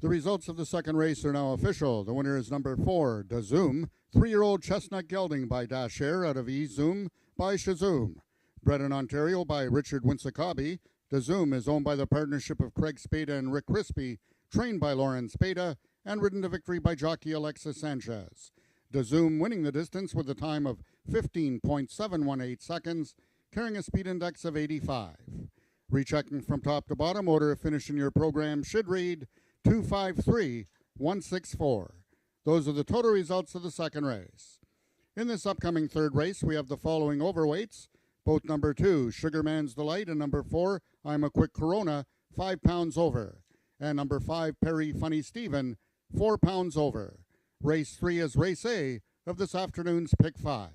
The results of the second race are now official. The winner is number 4, Dazoom, 3-year-old Chestnut Gelding by Dasher out of E-Zoom by Shazoom. Bred in Ontario by Richard Winsakabi, Dazoom is owned by the partnership of Craig Spada and Rick Crispy, trained by Lauren Spada, and ridden to victory by jockey Alexis Sanchez. Dazoom winning the distance with a time of 15.718 seconds, carrying a speed index of 85. Rechecking from top to bottom, order of finish in your program should read 253-164. Those are the total results of the second race. In this upcoming third race, we have the following overweights. Both number 2, Sugarman's Delight, and number 4, I'm a Quick Corona, 5 pounds over. And number 5, Perry Funny Stephen, 4 pounds over. Race 3 is race A of this afternoon's Pick 5.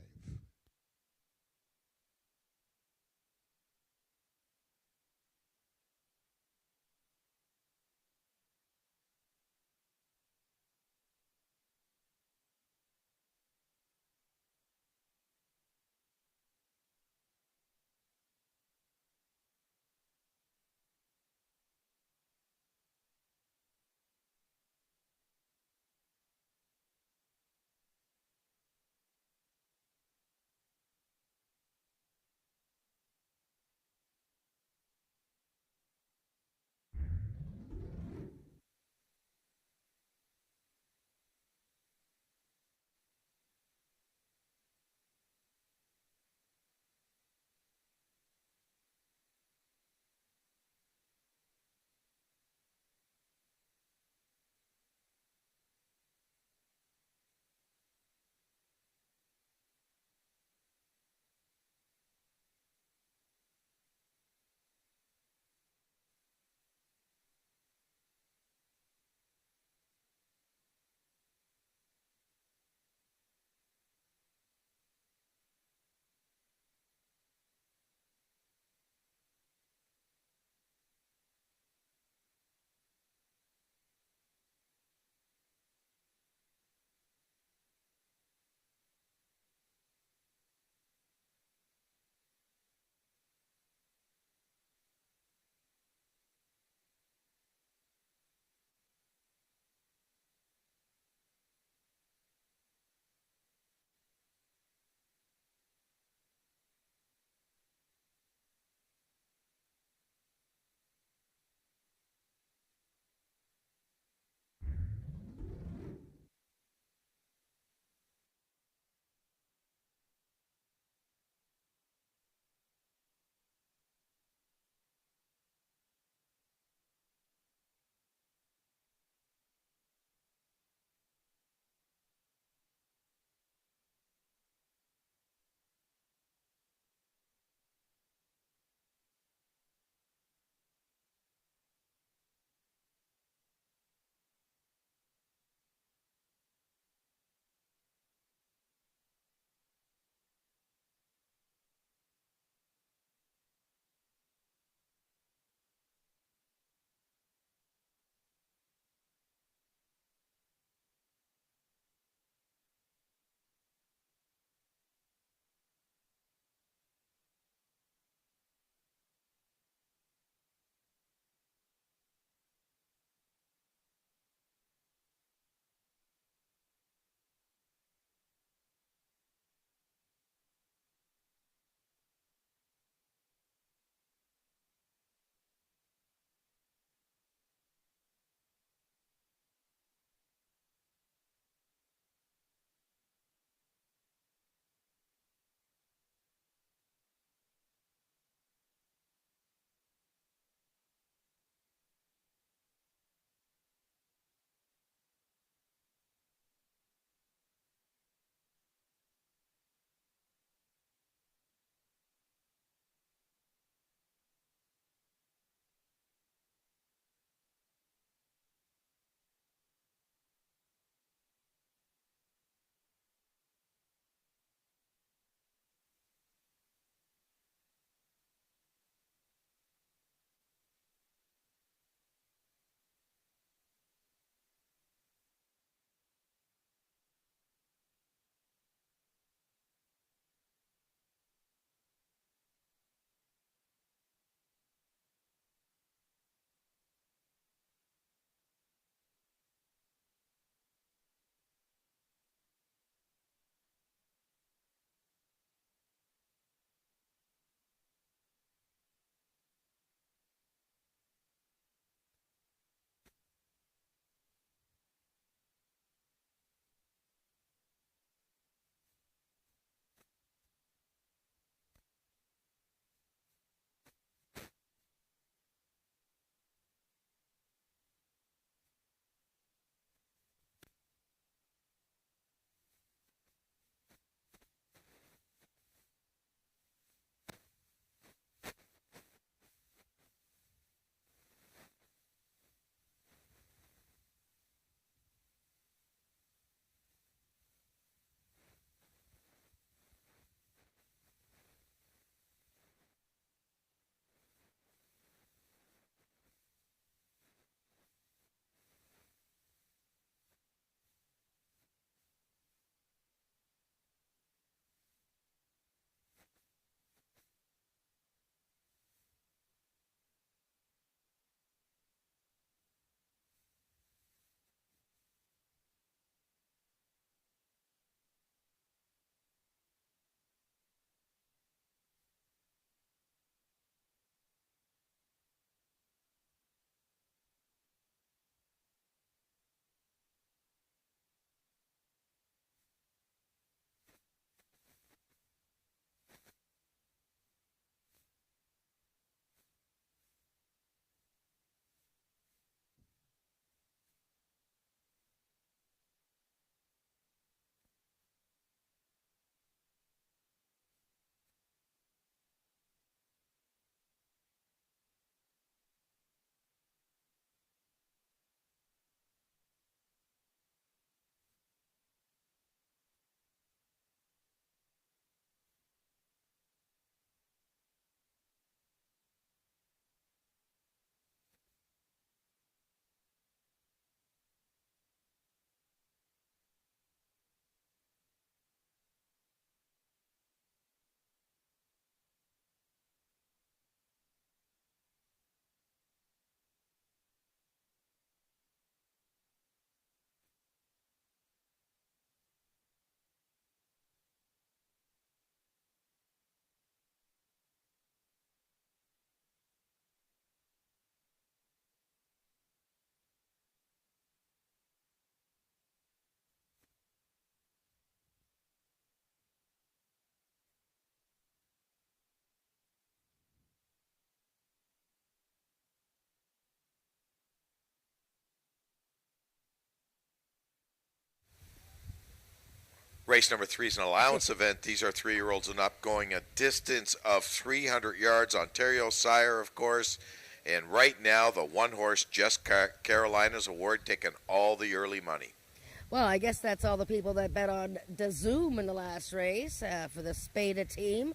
Race number 3 is an allowance event. These are 3-year-olds and up, going a distance of 300 yards. Ontario Sire, of course. And right now, the one-horse Just Carolina's Award taking all the early money. Well, I guess that's all the people that bet on DeZoom in the last race for the Spada team.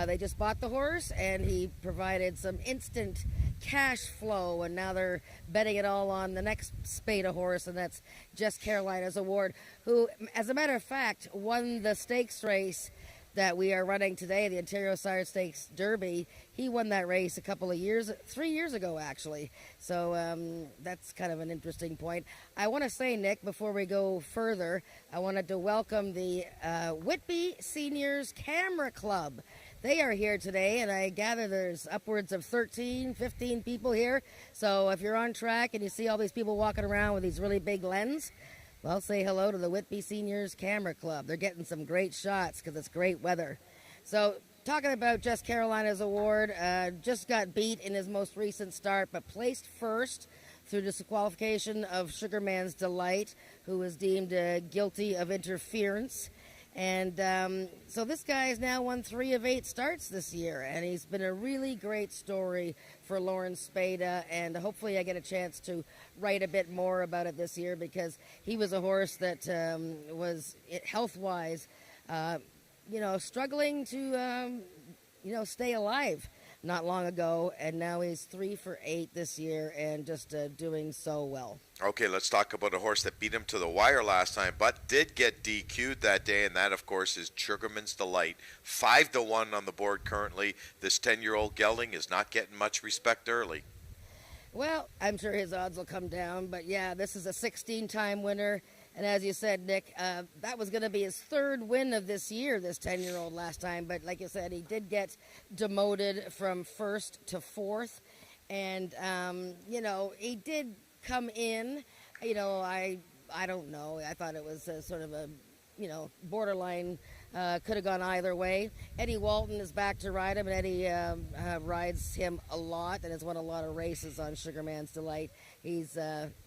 They just bought the horse, and he provided some instant cash flow, and now they're betting it all on the next Spada horse, and that's Just Carolina's Award, who, as a matter of fact, won the stakes race that we are running today, the Ontario Sire Stakes Derby. He won that race a couple of years, 3 years ago, actually. So that's kind of an interesting point. I want to say, Nick, before we go further, I wanted to welcome the Whitby Seniors Camera Club. They are here today, and I gather there's upwards of 13, 15 people here. So if you're on track and you see all these people walking around with these really big lenses, well, say hello to the Whitby Seniors Camera Club. They're getting some great shots because it's great weather. So talking about Just Carolina's Award, just got beat in his most recent start, but placed first through disqualification of Sugarman's Delight, who was deemed guilty of interference. And so this guy has now won 3 of 8 starts this year, and he's been a really great story for Lauren Spada, and hopefully I get a chance to write a bit more about it this year, because he was a horse that was, health-wise, struggling to, stay alive not long ago, and now he's 3 for 8 this year and just doing so well. Okay, let's talk about a horse that beat him to the wire last time, but did get DQ'd that day, and that, of course, is Sugarman's Delight. 5-1 on the board currently. This 10-year-old gelding is not getting much respect early. Well, I'm sure his odds will come down, but yeah, this is a 16-time winner. And as you said, Nick, that was going to be his 3rd win of this year, this 10-year-old last time. But like you said, he did get demoted from 1st to 4th. And, he did come in. I don't know. I thought it was sort of a, borderline, could have gone either way. Eddie Walton is back to ride him, and Eddie rides him a lot and has won a lot of races on Sugarman's Delight. He's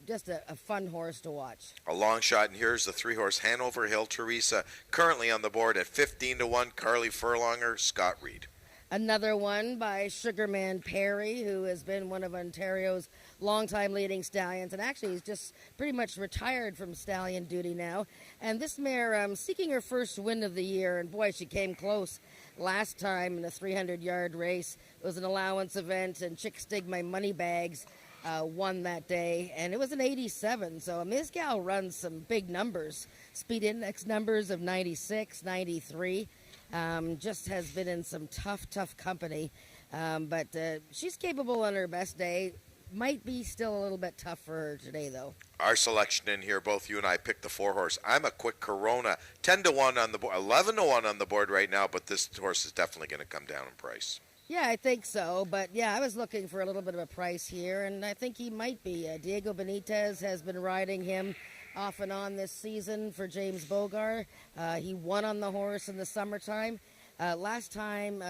just a fun horse to watch. A long shot, and here's the 3-horse Hanover Hill Teresa, currently on the board at 15-1. Carly Furlonger, Scott Reed. Another one by Sugarman Perry, who has been one of Ontario's longtime leading stallions, and actually he's just pretty much retired from stallion duty now. And this mare seeking her first win of the year, and boy, she came close last time in a 300-yard race. It was an allowance event, and Chick Stig My Money Bags won that day, and it was an 87. So this gal runs some big numbers, speed index numbers of 96, 93. Just has been in some tough company, but she's capable on her best day. Might be still a little bit tough for her today, though. Our selection in here, both you and I picked the 4-horse. I'm a Quick Corona, 10-1 on the board, 11-1 on the board right now, but this horse is definitely going to come down in price. Yeah, I think so, but yeah, I was looking for a little bit of a price here, and I think he might be. Diego Benitez has been riding him off and on this season for James Bogar. He won on the horse in the summertime. Last time,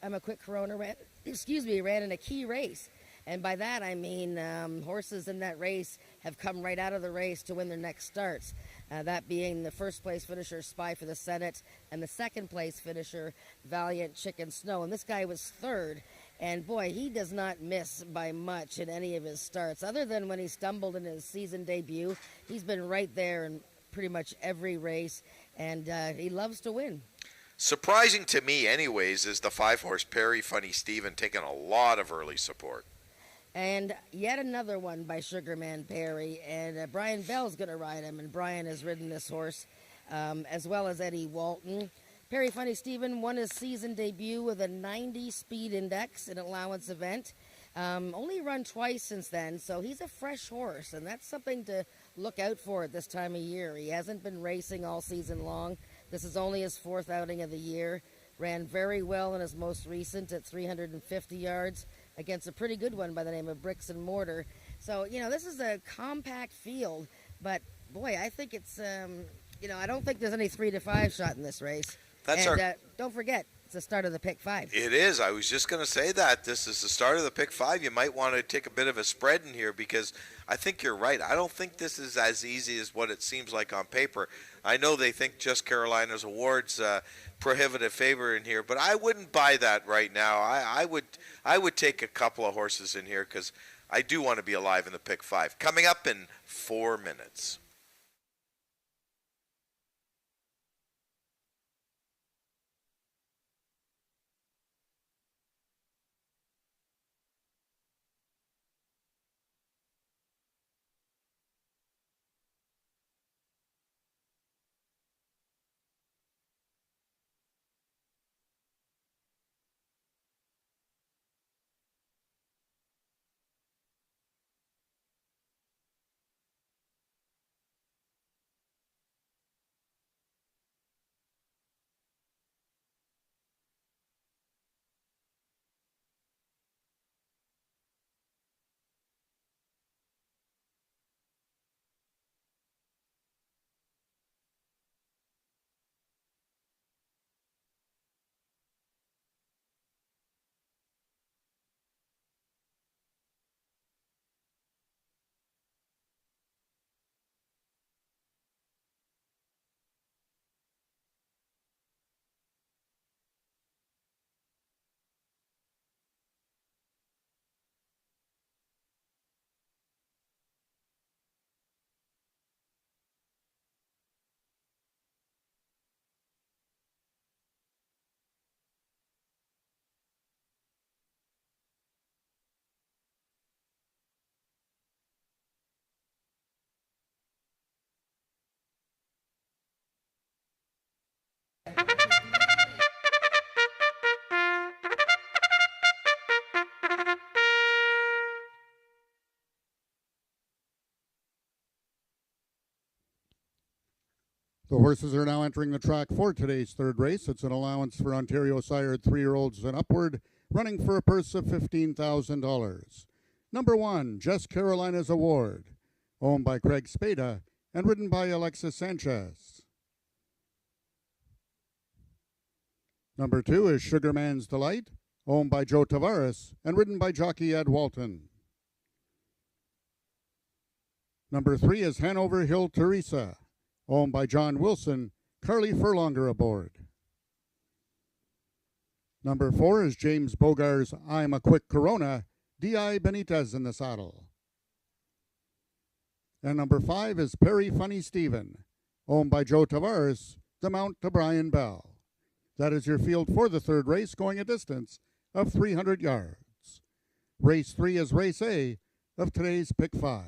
I'm a Quick Corona ran in a key race. And by that, I mean horses in that race have come right out of the race to win their next starts. That being the first place finisher, Spy for the Senate, and the second place finisher, Valiant Chicken Snow. And this guy was 3rd. And boy, he does not miss by much in any of his starts. Other than when he stumbled in his season debut, he's been right there in pretty much every race. And he loves to win. Surprising to me, anyways, is the 5-horse Perry Funny Steven taking a lot of early support. And yet another one by Sugarman Perry, and Brian Bell's going to ride him, and Brian has ridden this horse, as well as Eddie Walton. Perry Funny Steven won his season debut with a 90 speed index in an allowance event. Only run twice since then, so he's a fresh horse, and that's something to look out for at this time of year. He hasn't been racing all season long. This is only his 4th outing of the year. Ran very well in his most recent at 350 yards. Against a pretty good one by the name of Bricks and Mortar. So, this is a compact field, but boy, I think it's, I don't think there's any 3-5 shot in this race. Don't forget, the start of the pick 5. It is. I was just going to say that. This is the start of the pick 5. You might want to take a bit of a spread in here because I think you're right. I don't think this is as easy as what it seems like on paper. I know they think Just Carolina's Award's prohibitive favor in here, but I wouldn't buy that right now. I would take a couple of horses in here because I do want to be alive in the pick 5. Coming up in 4 minutes. The horses are now entering the track for today's third race. It's an allowance for Ontario sired 3-year-olds and upward, running for a purse of $15,000. Number 1, Just Carolina's Award, owned by Craig Spada and ridden by Alexis Sanchez. Number 2 is Sugarman's Delight, owned by Joe Tavares and ridden by jockey Ed Walton. Number 3 is Hanover Hill Teresa, owned by John Wilson, Carly Furlonger aboard. Number 4 is James Bogar's I'm a Quick Corona, D.I. Benitez in the saddle. And number 5 is Perry Funny Steven, owned by Joe Tavares, the mount to Brian Bell. That is your field for the third race, going a distance of 300 yards. Race 3 is Race A of today's Pick 5.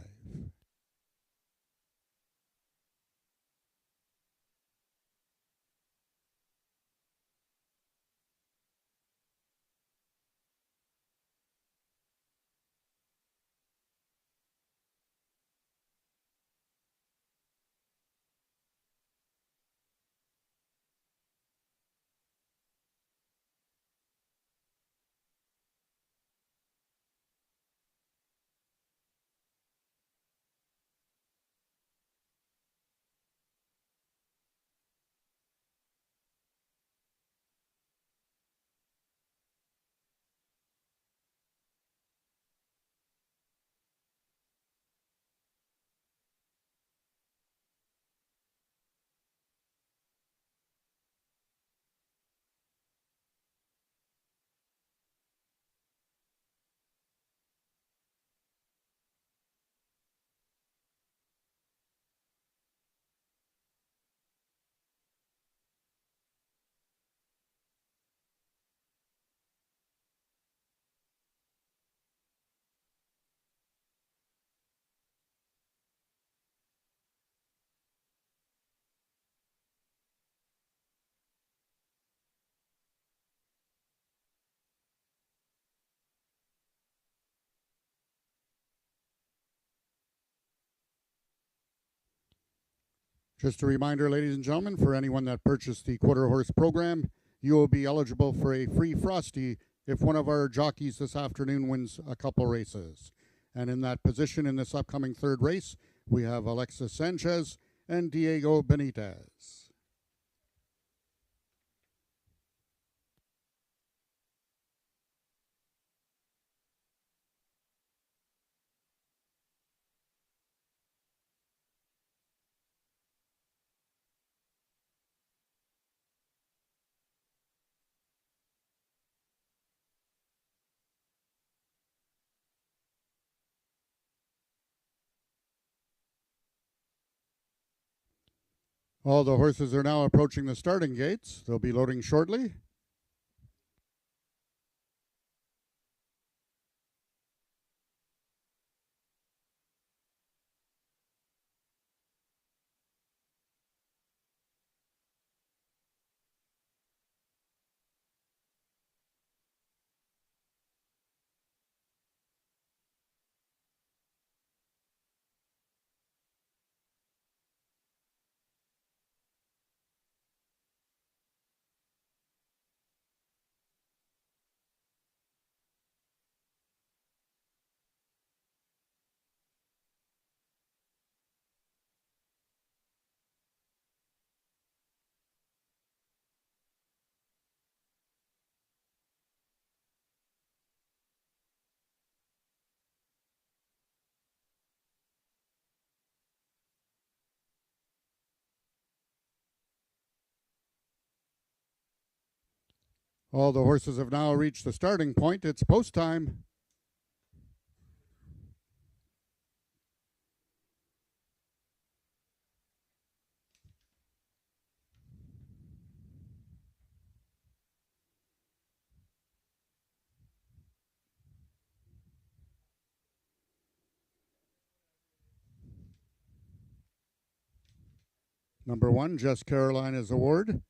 Just a reminder, ladies and gentlemen, for anyone that purchased the quarter horse program, you will be eligible for a free Frosty if one of our jockeys this afternoon wins a couple races. And in that position in this upcoming third race, we have Alexis Sanchez and Diego Benitez. All the horses are now approaching the starting gates. They'll be loading shortly. All the horses have now reached the starting point. It's post time. Number 1, Just Carolina's Award.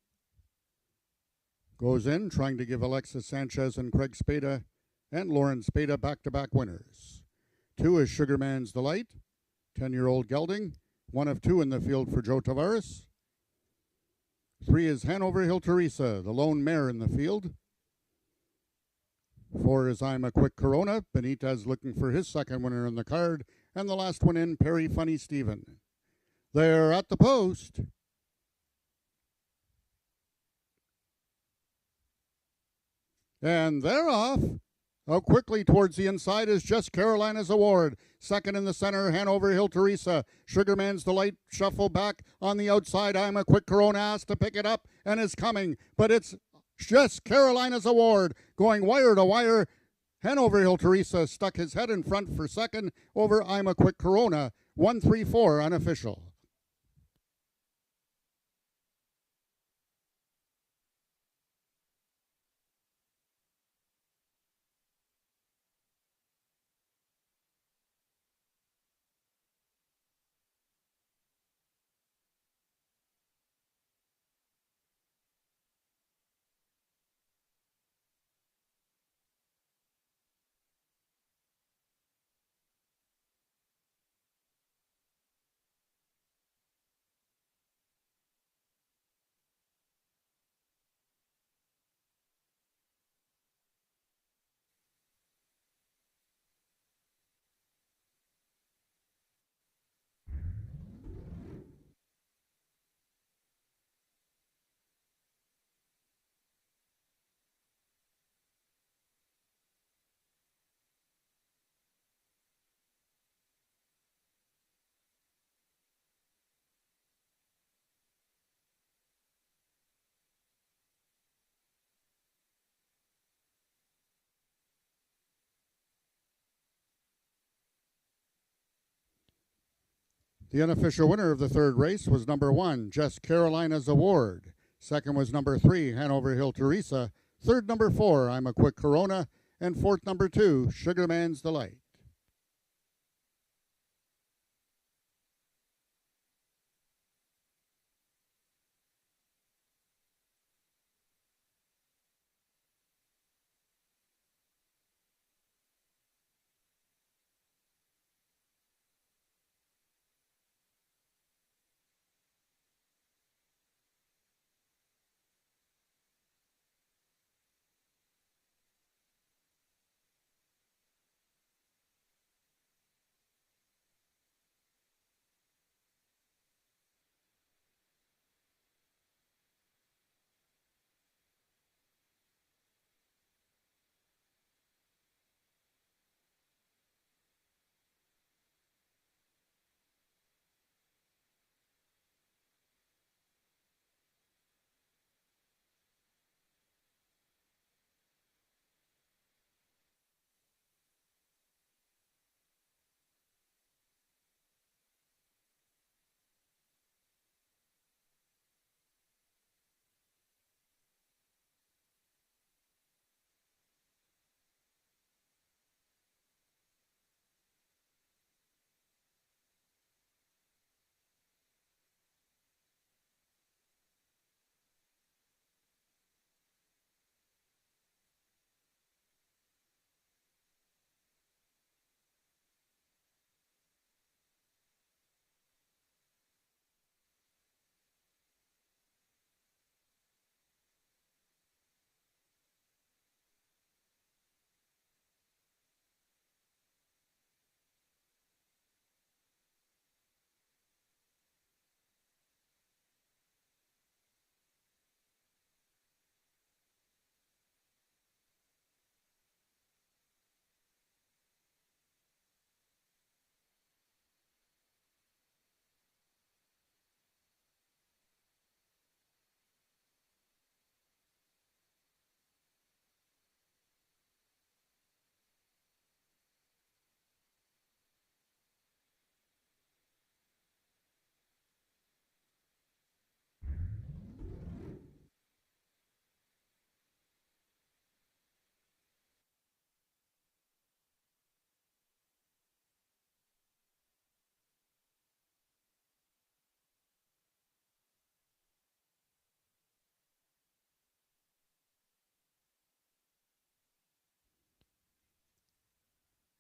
Goes in, trying to give Alexis Sanchez and Craig Spada and Lauren Spada back-to-back winners. 2 is Sugarman's Delight, 10-year-old gelding, 1 of 2 in the field for Joe Tavares. 3 is Hanover Hill Teresa, the lone mare in the field. 4 is I'm a Quick Corona, Benitez looking for his second winner in the card, and the last one in, Perry Funny Steven. They're at the post. And they're off. Out quickly towards the inside is Just Carolina's Award. Second in the center, Hanover Hill Teresa. Sugarman's Delight shuffle back on the outside. I'm a Quick Corona asked to pick it up and is coming. But it's Just Carolina's Award going wire to wire. Hanover Hill Teresa stuck his head in front for second over I'm a Quick Corona. 1-3-4 unofficial. The unofficial winner of the third race was number 1, Just Carolina's Award. Second was number 3, Hanover Hill Teresa. Third, number 4, I'm a Quick Corona. And fourth, number 2, Sugarman's Delight.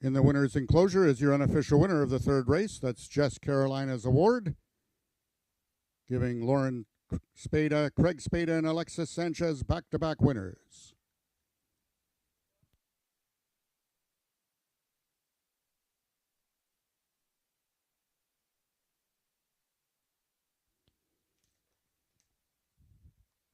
In the winner's enclosure is your unofficial winner of the third race. That's Jess Carolina's award, giving Lauren Spada, Craig Spada, and Alexis Sanchez back-to-back winners.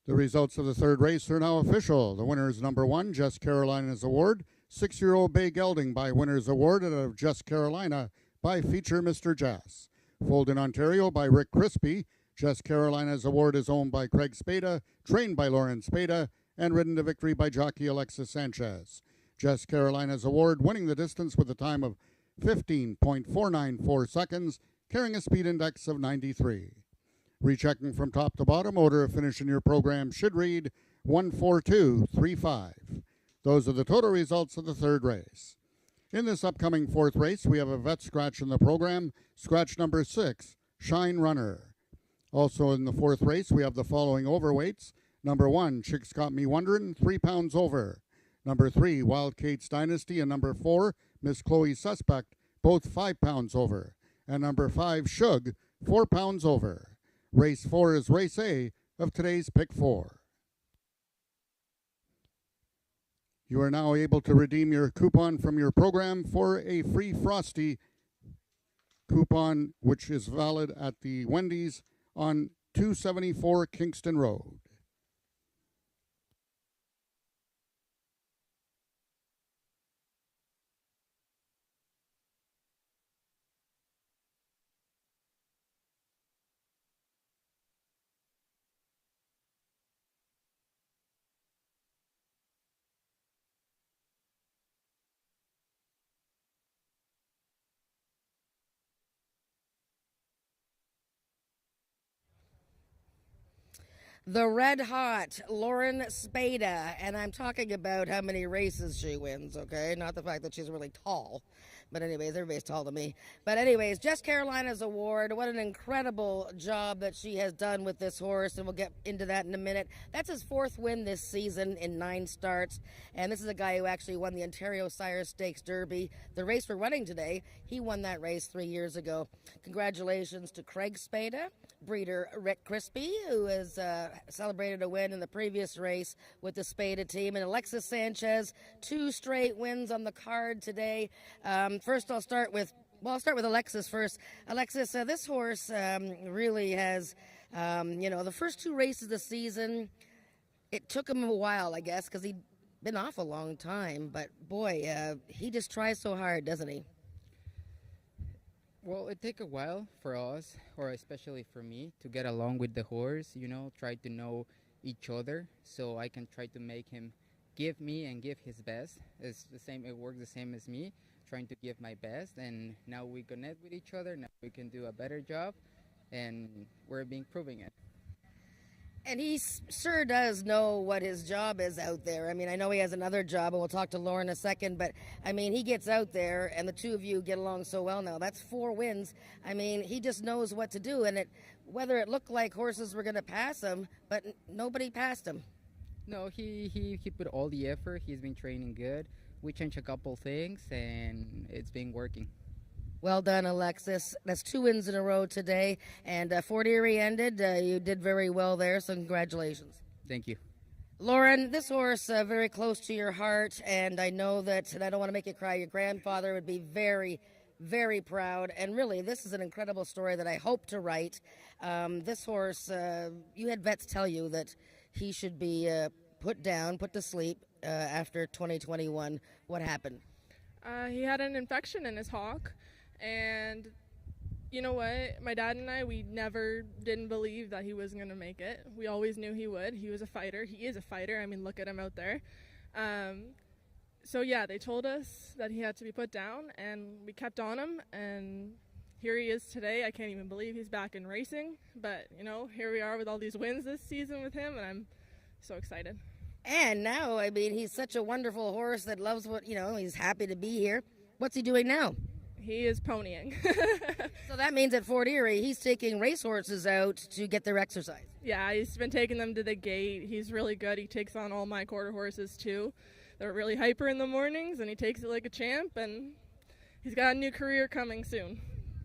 The results of the third race are now official. The winner is number 1, Jess Carolina's award, 6-year-old Bay Gelding by Winner's Award out of Jess Carolina by Feature Mr. Jess. Foaled in Ontario by Rick Crispy, Jess Carolina's award is owned by Craig Spada, trained by Lauren Spada, and ridden to victory by jockey Alexis Sanchez. Jess Carolina's award winning the distance with a time of 15.494 seconds, carrying a speed index of 93. Rechecking from top to bottom, order of finish in your program should read 14235. Those are the total results of the third race. In this upcoming fourth race, we have a vet scratch in the program, scratch number 6, Shine Runner. Also in the fourth race, we have the following overweights. Number 1, Chicks Got Me Wonderin', 3 pounds over. Number 3, Wild Kate's Dynasty, and number 4, Miss Chloe Suspect, both 5 pounds over. And number 5, Shug, 4 pounds over. Race 4 is Race A of today's Pick 4. You are now able to redeem your coupon from your program for a free Frosty coupon, which is valid at the Wendy's on 274 Kingston Road. The red hot Lauren Spada, and I'm talking about how many races she wins, okay? Not the fact that she's really tall. But anyways, everybody's tall to me. But anyways, Jess Carolina's award, what an incredible job that she has done with this horse, and we'll get into that in a minute. That's his 4th win this season in 9 starts, and this is a guy who actually won the Ontario Sire Stakes Derby. The race we're running today, he won that race 3 years ago. Congratulations to Craig Spada, breeder Rick Crispy, who has celebrated a win in the previous race with the Spada team, and Alexis Sanchez, 2 straight wins on the card today. First, I'll start with Alexis first. Alexis, this horse really has, the first 2 races of the season, it took him a while, I guess, because he'd been off a long time. But, boy, he just tries so hard, doesn't he? Well, it take a while for us, or especially for me, to get along with the horse, try to know each other, so I can try to make him give me and give his best. It works the same as me, trying to give my best, and now we connect with each other. Now we can do a better job, and we're proving it. And he sure does know what his job is out there. I mean, I know he has another job, and we'll talk to Lauren in a second, but, I mean, he gets out there, and the two of you get along so well now. That's 4 wins. I mean, he just knows what to do, and whether it looked like horses were going to pass him, but nobody passed him. No, he put all the effort. He's been training good. We changed a couple things, and it's been working. Well done, Alexis. That's 2 wins in a row today, and Fort Erie ended. You did very well there, so congratulations. Thank you. Lauren, this horse very close to your heart, and I know that, and I don't want to make you cry, your grandfather would be very, very proud, and really, this is an incredible story that I hope to write. This horse, you had vets tell you that he should be put to sleep after 2021. What happened? He had an infection in his hock, and you know what? My dad and I, we never didn't believe that he wasn't going to make it. We always knew he would. He was a fighter. He is a fighter. I mean, look at him out there. So yeah, they told us that he had to be put down, and we kept on him, and here he is today. I can't even believe he's back in racing, but here we are with all these wins this season with him, and I'm so excited. And now, I mean, he's such a wonderful horse that loves he's happy to be here. What's he doing now? He is ponying. So that means at Fort Erie, he's taking racehorses out to get their exercise. Yeah, he's been taking them to the gate. He's really good. He takes on all my quarter horses, too. They're really hyper in the mornings, and he takes it like a champ, and he's got a new career coming soon.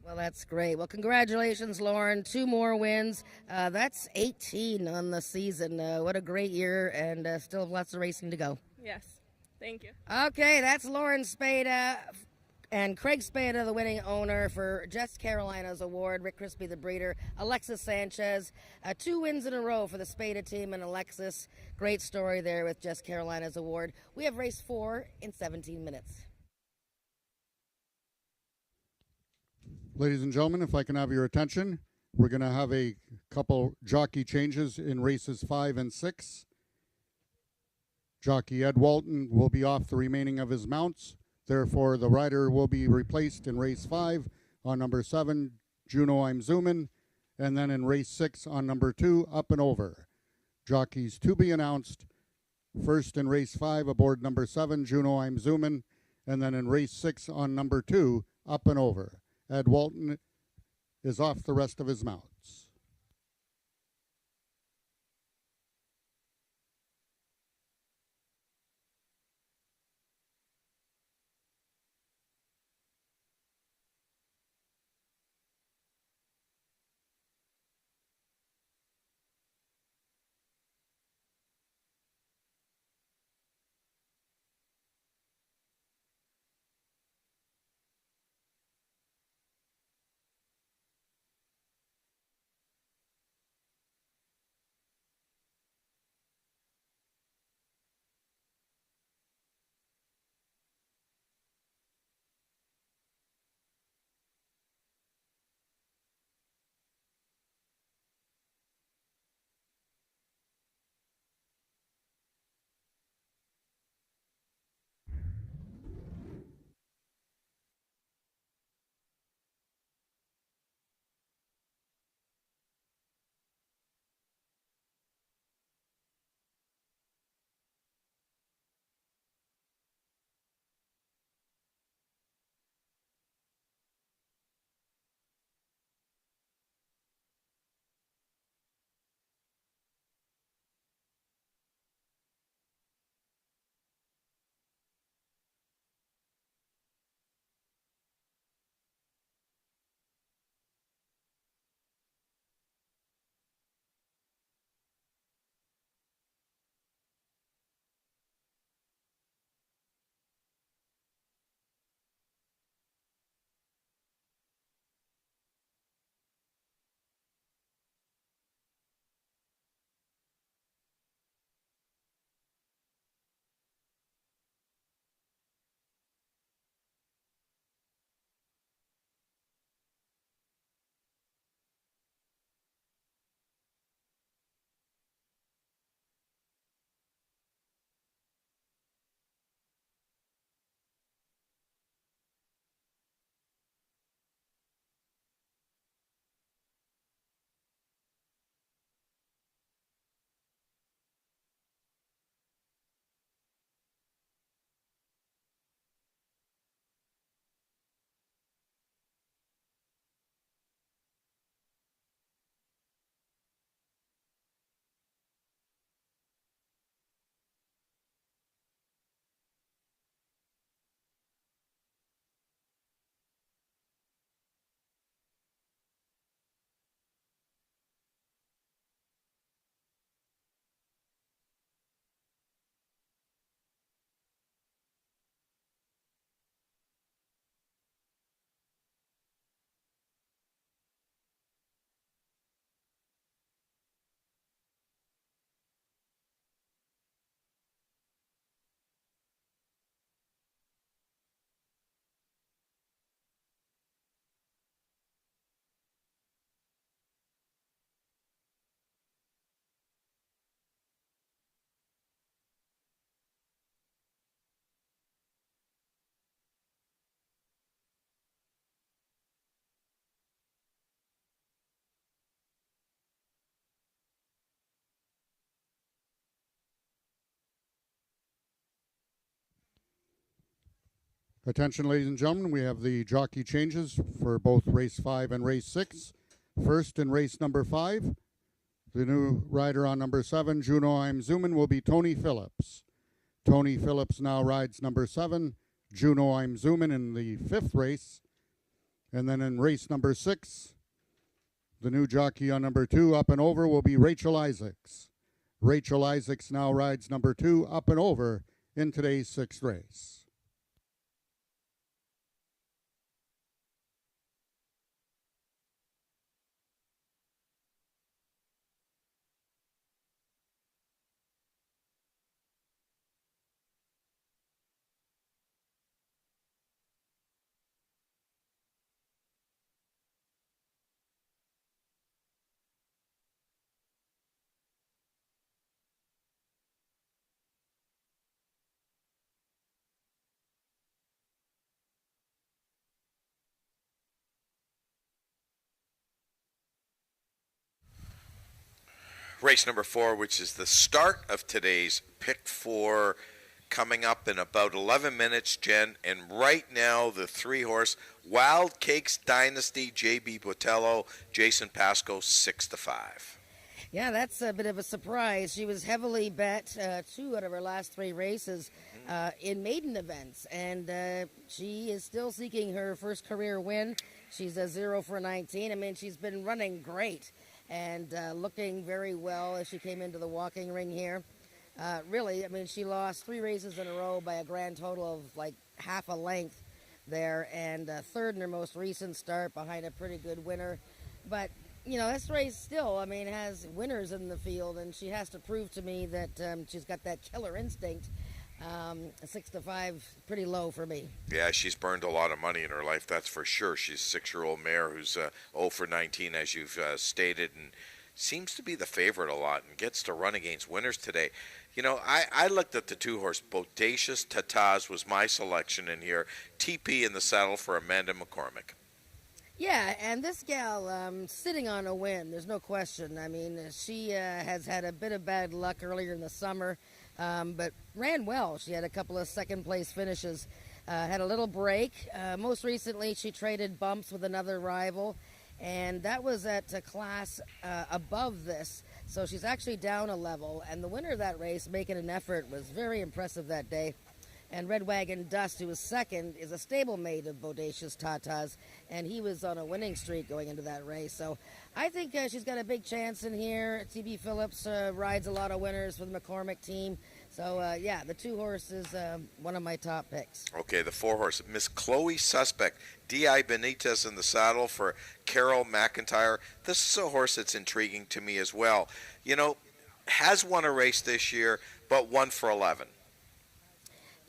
Well, that's great. Well, congratulations, Lauren. 2 more wins. That's 18 on the season. What a great year, and still have lots of racing to go. Yes. Thank you. Okay, that's Lauren Spada and Craig Spada, the winning owner for Just Carolina's award. Rick Crispy, the breeder. Alexis Sanchez, 2 wins in a row for the Spada team, and Alexis, great story there with Just Carolina's award. We have race 4 in 17 minutes. Ladies and gentlemen, if I can have your attention, we're going to have a couple jockey changes in races 5 and 6. Jockey Ed Walton will be off the remaining of his mounts. Therefore, the rider will be replaced in race 5 on number 7, Juno I'm Zoomin, and then in race 6 on number 2, Up and Over. Jockeys to be announced. First in race 5 aboard number 7, Juno I'm Zoomin, and then in race 6 on number 2, Up and Over. Ed Walton is off the rest of his mounts. Attention, ladies and gentlemen, we have the jockey changes for both race 5 and race 6. First in race number 5, the new rider on number 7, Juno I'm Zoomin, will be Tony Phillips. Tony Phillips now rides number 7, Juno I'm Zooming in the 5th race. And then in race number 6, the new jockey on number 2, Up and Over, will be Rachel Isaacs. Rachel Isaacs now rides number 2, Up and Over, in today's 6th race. Race number 4, which is the start of today's Pick 4, coming up in about 11 minutes, Jen. And right now, the 3-horse Wild Cakes Dynasty, J.B. Botello, Jason Pascoe, 6-5. Yeah, that's a bit of a surprise. She was heavily bet 2 out of her last 3 races in maiden events, and she is still seeking her first career win. She's a 0 for 19. I mean, she's been running great and looking very well as she came into the walking ring here. Really, I mean, she lost 3 races in a row by a grand total of like half a length there, and 3rd in her most recent start behind a pretty good winner. But, you know, this race still, I mean, has winners in the field, and she has to prove to me that she's got that killer instinct. 6-5, pretty low for me. Yeah, she's burned a lot of money in her life, that's for sure. She's a 6-year-old mare who's 0 for 19, as you've stated, and seems to be the favorite a lot and gets to run against winners today. You know, I looked at the 2-horse. Bodacious Tataz was my selection in here. TP in the saddle for Amanda McCormick. Yeah, and this gal sitting on a win, there's no question. I mean, she has had a bit of bad luck earlier in the summer, but ran well. She had a couple of second-place finishes, had a little break. Most recently, she traded bumps with another rival, and that was at a class above this. So she's actually down a level, and the winner of that race, making an effort, was very impressive that day. And Red Wagon Dust, who was second, is a stablemate of Bodacious Tatas, and he was on a winning streak going into that race. So I think she's got a big chance in here. T.B. Phillips rides a lot of winners for the McCormick team. So, yeah, the 2-horse is one of my top picks. Okay, the 4-horse, Miss Chloe Suspect, D.I. Benitez in the saddle for Carol McIntyre. This is a horse that's intriguing to me as well. You know, has won a race this year, but 1 for 11.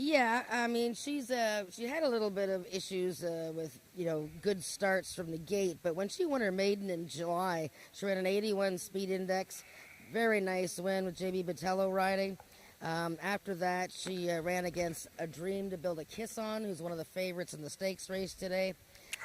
Yeah, I mean, she had a little bit of issues with, you know, good starts from the gate. But when she won her maiden in July, she ran an 81 speed index. Very nice win with J.B. Botello riding. After that, she ran against A Dream to Build a Kiss On, who's one of the favorites in the stakes race today.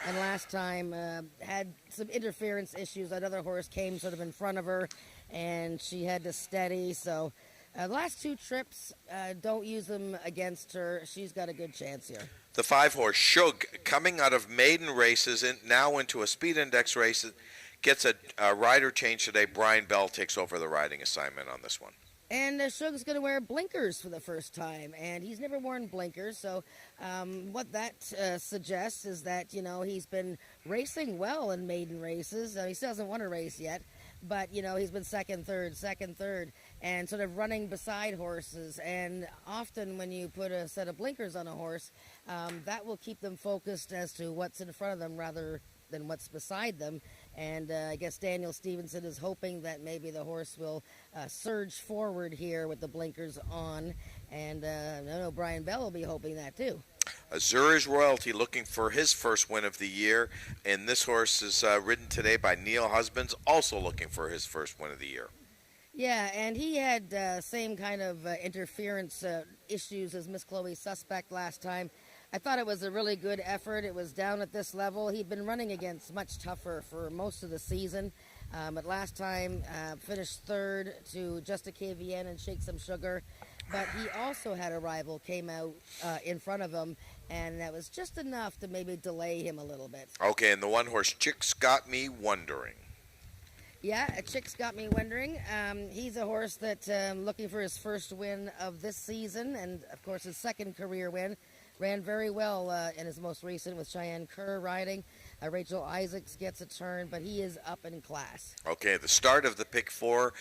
And last time had some interference issues. Another horse came sort of in front of her, and she had to steady. So the last 2 trips, don't use them against her. She's got a good chance here. The 5-horse Shug, coming out of maiden races and now into a speed index race, gets a rider change today. Brian Bell takes over the riding assignment on this one. And Shug's going to wear blinkers for the first time, and he's never worn blinkers. So what that suggests is that, you know, he's been racing well in maiden races. He still hasn't won a race yet, but, you know, he's been second, third, and sort of running beside horses. And often when you put a set of blinkers on a horse, that will keep them focused as to what's in front of them rather than what's beside them. And I guess Daniel Stevenson is hoping that maybe the horse will surge forward here with the blinkers on. And I know Brian Bell will be hoping that too. Azura's Royalty looking for his first win of the year. And this horse is ridden today by Neil Husbands, also looking for his first win of the year. Yeah, and he had same kind of interference issues as Miss Chloe Suspect last time. I thought it was a really good effort. It was down at this level. He'd been running against much tougher for most of the season. But last time finished third to Just a KVN and Shake Some Sugar. But he also had a rival came out in front of him, and that was just enough to maybe delay him a little bit. Okay, and the 1-horse Chick's Got Me Wondering. Yeah, Chick's Got Me Wondering. He's a horse that looking for his first win of this season, and of course his second career win. ran very well in his most recent with Cheyenne Kerr riding. Rachel Isaacs gets a turn, but he is up in class. Okay, the start of the pick four.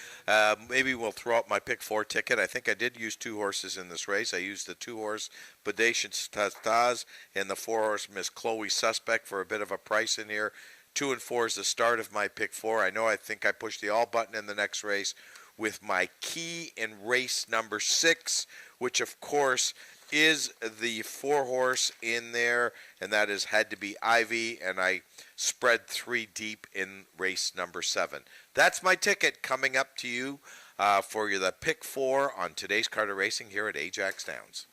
Maybe we'll throw out my pick four ticket. I think I did use two horses in this race. I used the two horse Bodacious Taz and the four horse Miss Chloe Suspect for a bit of a price in here. 2 and 4 is the start of my pick four. I think I pushed the all button in the next race with my key in race number 6, which of course is the four horse in there, and that is had to be Ivy, and I spread 3 deep in race number 7. That's my ticket coming up to you for the pick four on today's Carter Racing here at Ajax Downs.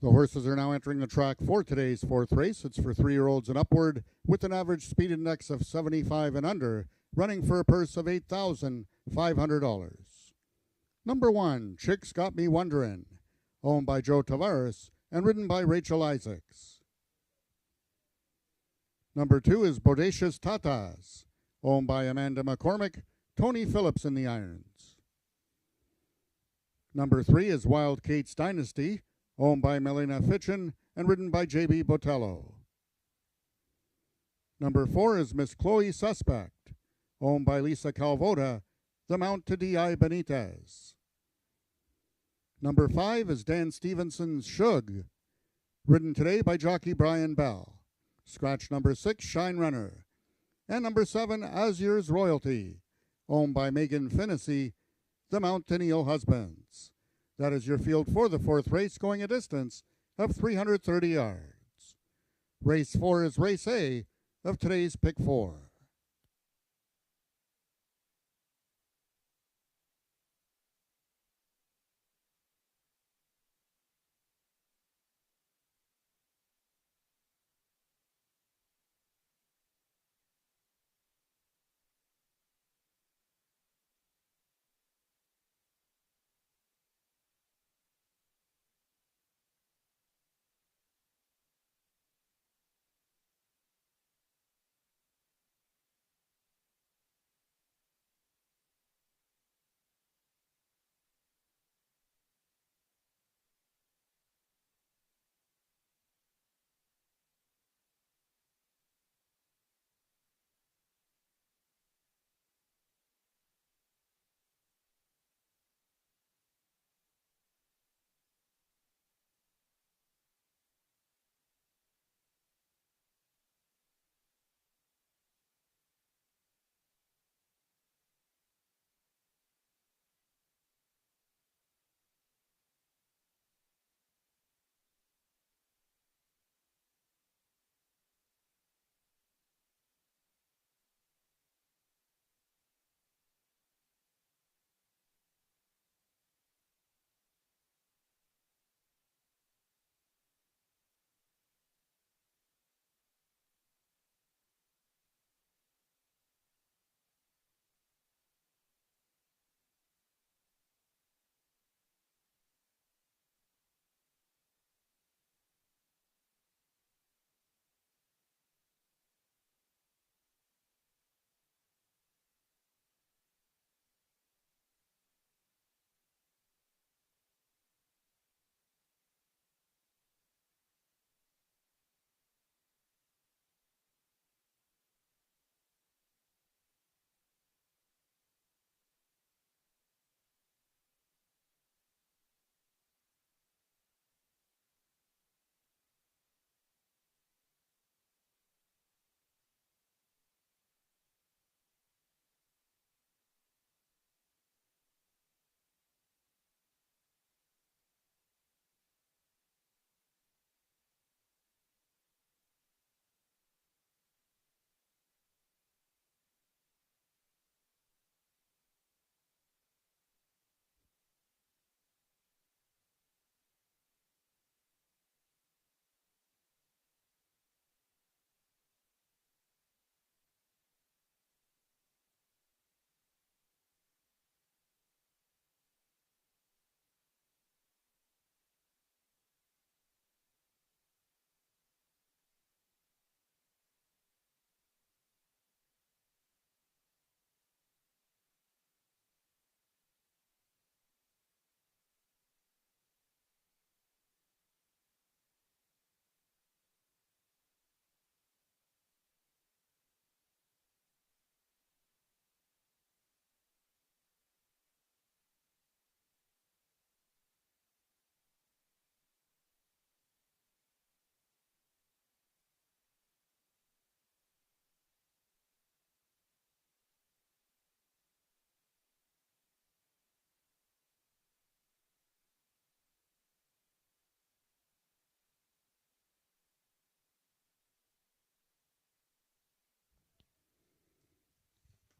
The horses are now entering the track for today's fourth race. It's for 3-year-olds and upward with an average speed index of 75 and under, running for a purse of $8,500. Number 1, Chicks Got Me Wonderin', owned by Joe Tavares and ridden by Rachel Isaacs. Number 2 is Bodacious Tatas, owned by Amanda McCormick, Tony Phillips in the irons. Number 3 is Wild Kate's Dynasty, owned by Melina Fitchin and ridden by J.B. Botello. Number 4 is Miss Chloe Suspect, owned by Lisa Calvota, the mount to D.I. Benitez. Number 5 is Dan Stevenson's Shug, ridden today by jockey Brian Bell. Scratch number 6, Shine Runner. And number 7, Azur's Royalty, owned by Megan Finnessy, the mount to Neil Husbands. That is your field for the fourth race, going a distance of 330 yards. Race 4 is race A of today's Pick 4.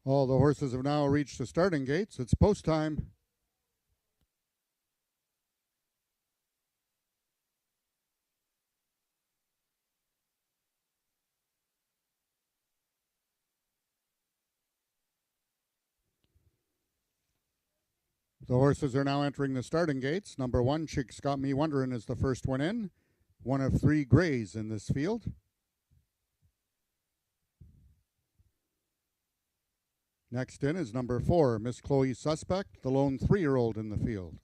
All the horses have now reached the starting gates. It's post time. The horses are now entering the starting gates. Number 1, Chick's Got Me Wonderin' is the first one in. One of 3 grays in this field. Next in is number 4, Miss Chloe Suspect, the lone 3-year-old in the field.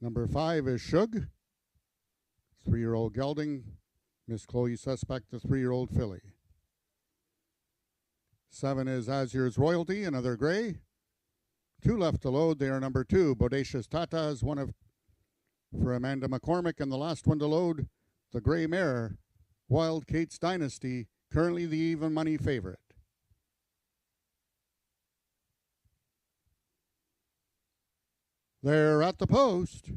Number 5 is Shug, 3-year-old gelding. Miss Chloe Suspect, the 3-year-old filly. 7 is Azur's Royalty, another gray. 2 left to load. They are number 2, Bodacious Tatas, one of for Amanda McCormick, and the last one to load, the gray mare, Wild Kate's Dynasty, currently the even money favorite. They're at the post.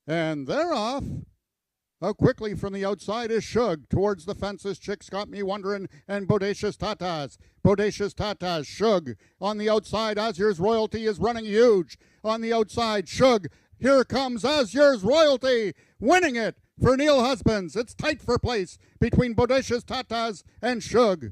And they're off. Out quickly from the outside is Shug. Towards the fences, Chick's Got Me Wonderin' and Bodacious Tatas. Bodacious Tatas, Shug. On the outside, Azur's Royalty is running huge. On the outside, Shug. Here comes Azur's Royalty, winning it for Neil Husbands. It's tight for place between Bodacious Tatas and Shug.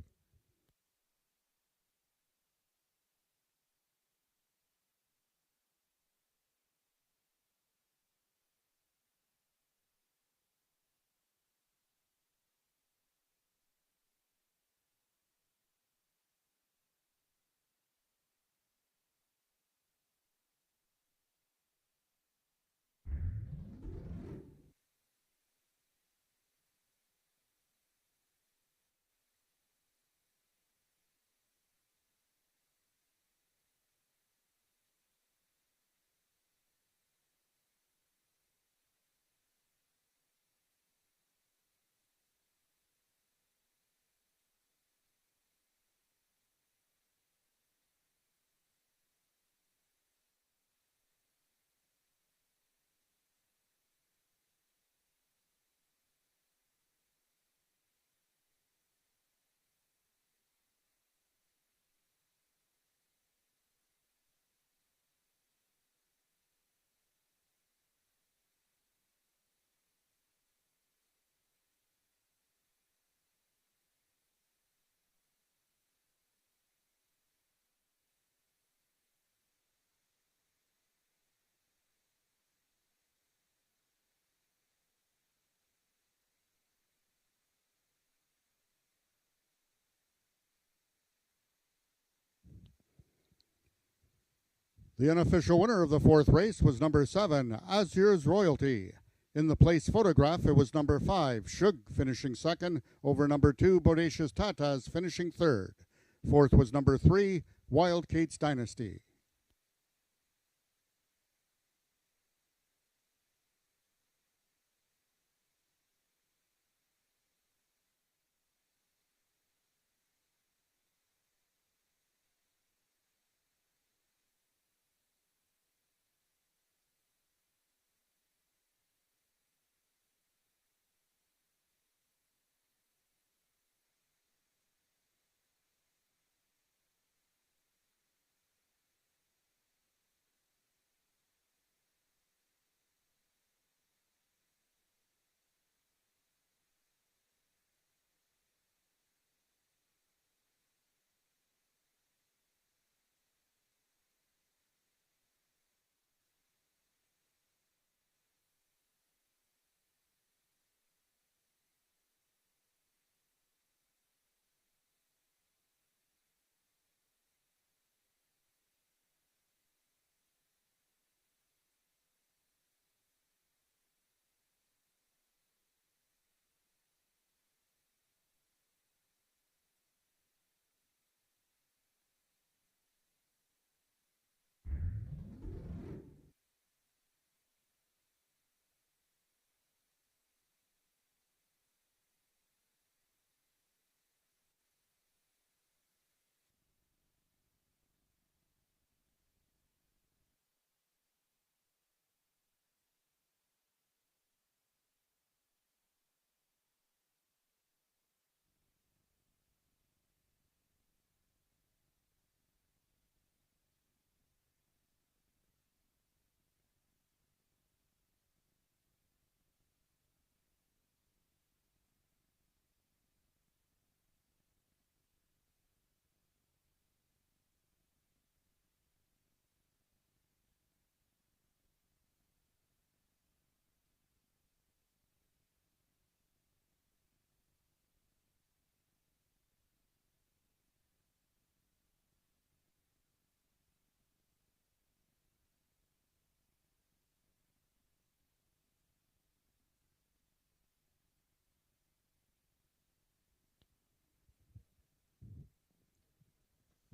The unofficial winner of the 4th race was number 7, Azur's Royalty. In the place photograph, it was number 5, Shug, finishing 2nd, over number 2, Bodacious Tatas, finishing 3rd. 4th was number 3, Wild Kate's Dynasty.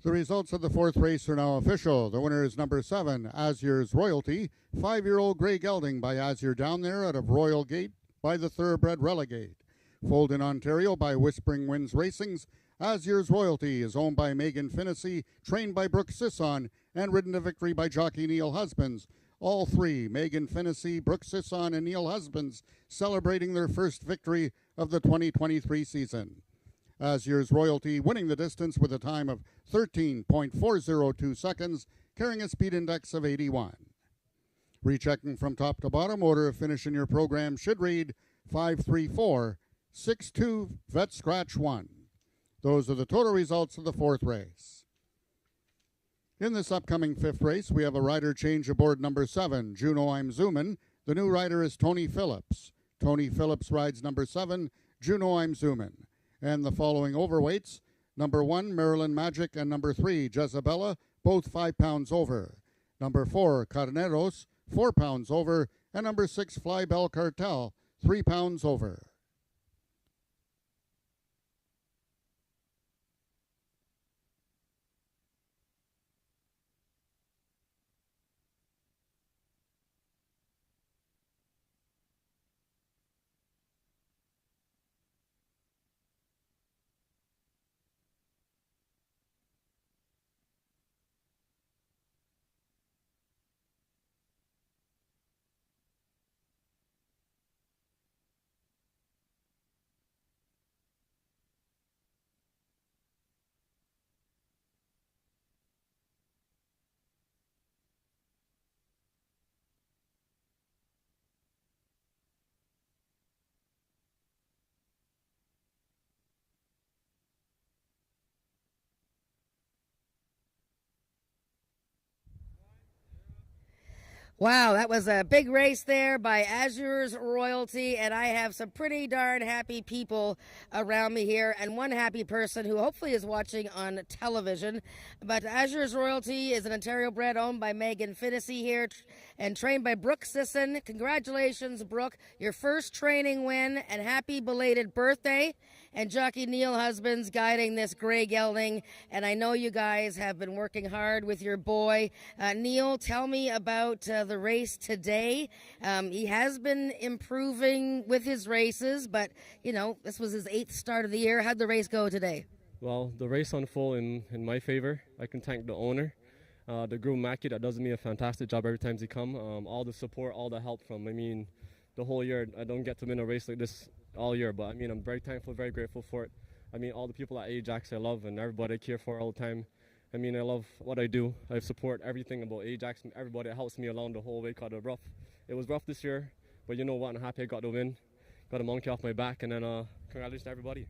The results of the fourth race are now official. The winner is number 7, Azur's Royalty, 5-year-old Grey Gelding by Azure Down There out of Royal Gate by the Thoroughbred Relegate. Foaled in Ontario by Whispering Winds Racings, Azur's Royalty is owned by Megan Finnessy, trained by Brooke Sisson, and ridden to victory by jockey Neil Husbands. All three, Megan Finnessy, Brooke Sisson, and Neil Husbands, celebrating their first victory of the 2023 season. Azur's Royalty winning the distance with a time of 13.402 seconds, carrying a speed index of 81. Rechecking from top to bottom, order of finish in your program should read 534-62 Vet Scratch 1. Those are the total results of the fourth race. In this upcoming fifth race, we have a rider change aboard number 7, Juno I'm Zoomin'. The new rider is Tony Phillips. Tony Phillips rides number 7, Juno I'm Zoomin'. And the following overweights, number 1, Maryland Magic, and number 3, Jezabella, both 5 pounds over. Number 4, Carneros, 4 pounds over. And number 6, Fly Bell Cartel, 3 pounds over. Wow, that was a big race there by Azure's Royalty, and I have some pretty darn happy people around me here, and one happy person who hopefully is watching on television. But Azure's Royalty is an Ontario bred owned by Megan Finnessy here and trained by Brooke Sisson. Congratulations, Brooke, your first training win, and happy belated birthday. And jockey Neil Husbands guiding this Grey Gelding, and I know you guys have been working hard with your boy. Neil, tell me about the race today. He has been improving with his races, but, you know, this was his 8th start of the year. How'd the race go today? Well, the race unfolded in my favor. I can thank the owner, the groom Mackie, that does me a fantastic job every time he come. All the support, all the help from, the whole year. I don't get to win a race like this all year, but I'm very thankful, very grateful for it. All the people at Ajax I love, and everybody I care for all the time. I love what I do. I support everything about Ajax, and everybody that helps me along the whole way. It was rough this year, but you know what, I'm happy I got the win. Got a monkey off my back, and then congratulations to everybody.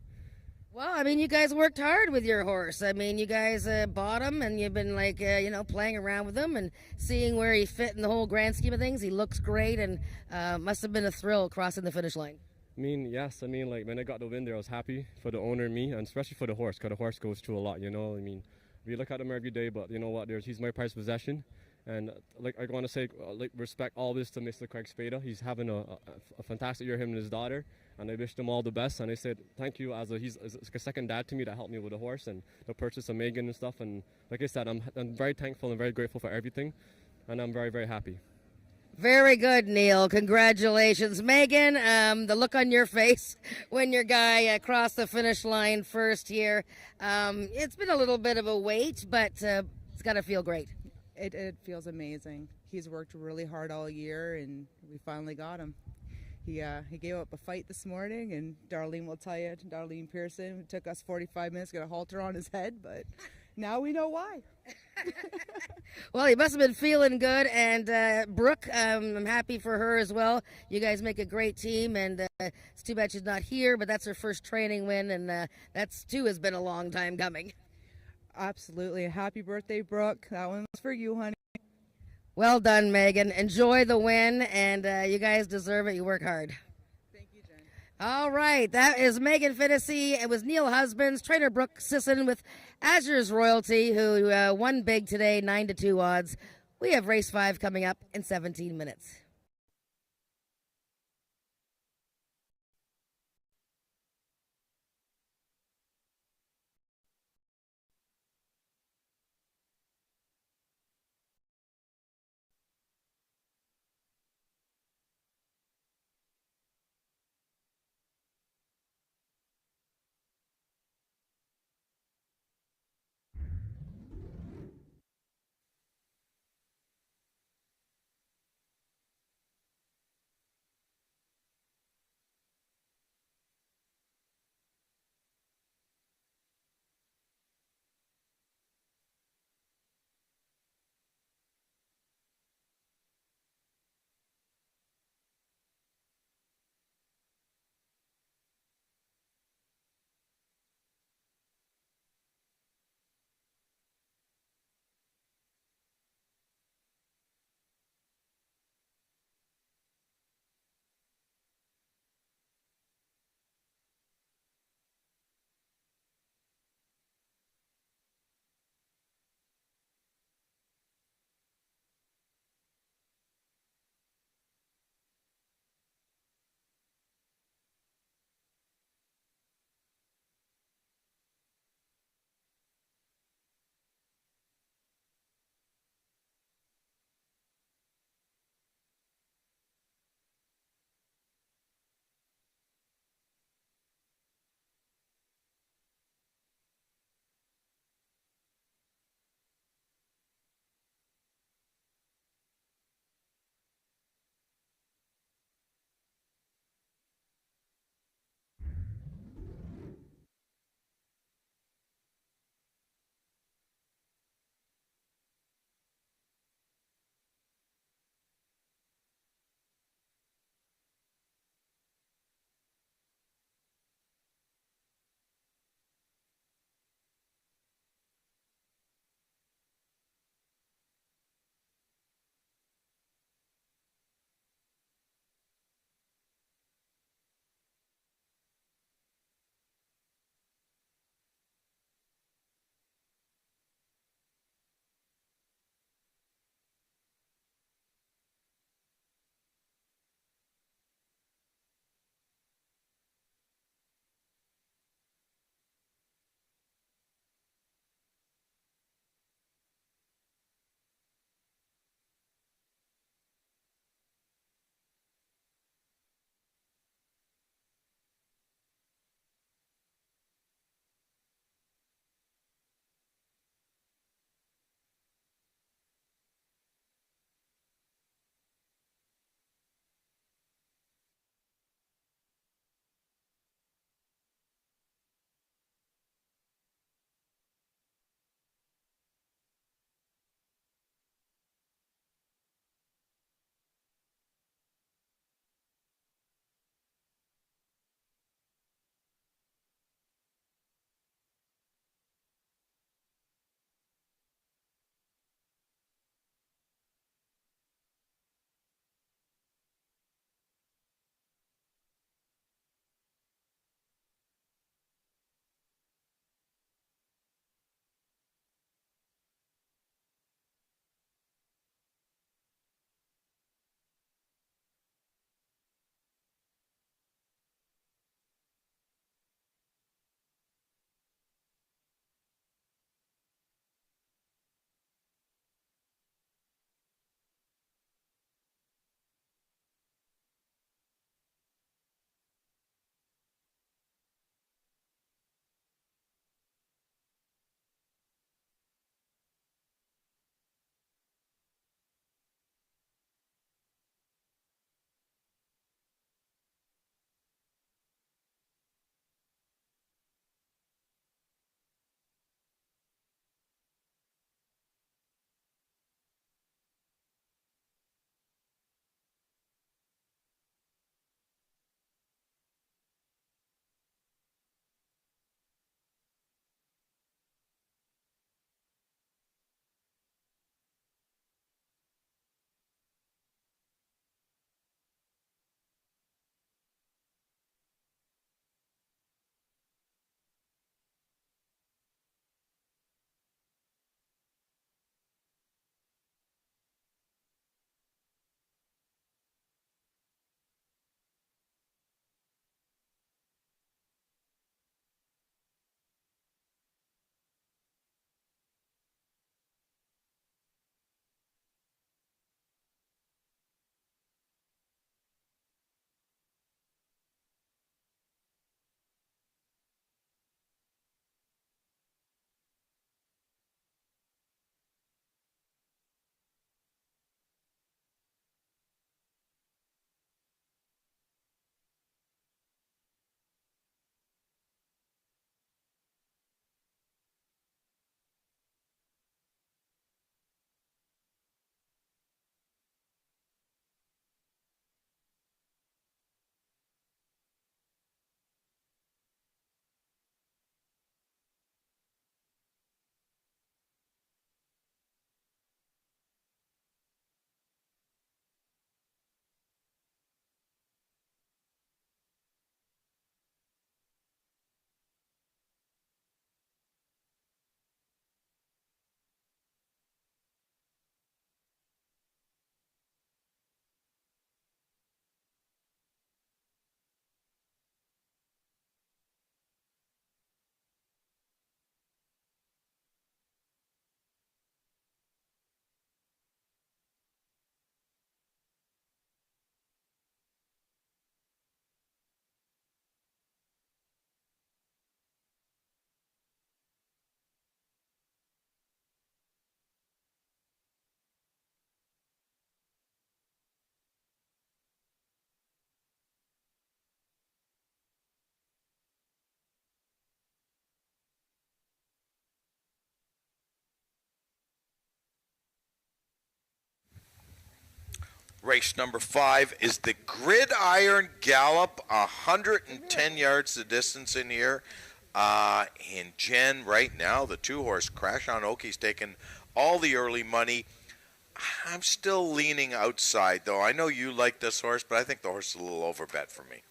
Well, you guys worked hard with your horse. You guys bought him, and you've been playing around with him and seeing where he fit in the whole grand scheme of things. He looks great, and must have been a thrill crossing the finish line. Yes. When I got the win there, I was happy for the owner and me, and especially for the horse, because the horse goes through a lot, we look at him every day, but you know what, he's my prized possession. And I want to say, respect all this to Mr. Craig Spada. He's having a fantastic year, him and his daughter, and I wish them all the best. And I said thank you, he's a second dad to me that helped me with the horse and the purchase of Megan and stuff. And like I said, I'm very thankful and very grateful for everything, and I'm very, very happy. Very good, Neil. Congratulations. Megan, the look on your face when your guy crossed the finish line first here. It's been a little bit of a wait, but it's got to feel great. It feels amazing. He's worked really hard all year, and we finally got him. He gave up a fight this morning, and Darlene will tell you, Darlene Pearson, it took us 45 minutes to get a halter on his head, but now we know why. Well, he must have been feeling good, and Brooke, I'm happy for her as well. You guys make a great team, and it's too bad she's not here, but that's her first training win, and that's too has been a long time coming. Absolutely. Happy birthday, Brooke. That one was for you, honey. Well done, Megan. Enjoy the win, and you guys deserve it. You work hard. Thank you, Jen. All right, that is Megan Finnessy. It was Neil Husbands, trainer Brooke Sisson with Azure's Royalty, who won big today, 9-2 odds. We have race 5 coming up in 17 minutes. Race number 5 is the Gridiron Gallop, 110 yards the distance in here. And Jen, right now, the 2-horse Crash on Oki's taking all the early money. I'm still leaning outside, though. I know you like this horse, but I think the horse is a little overbet for me.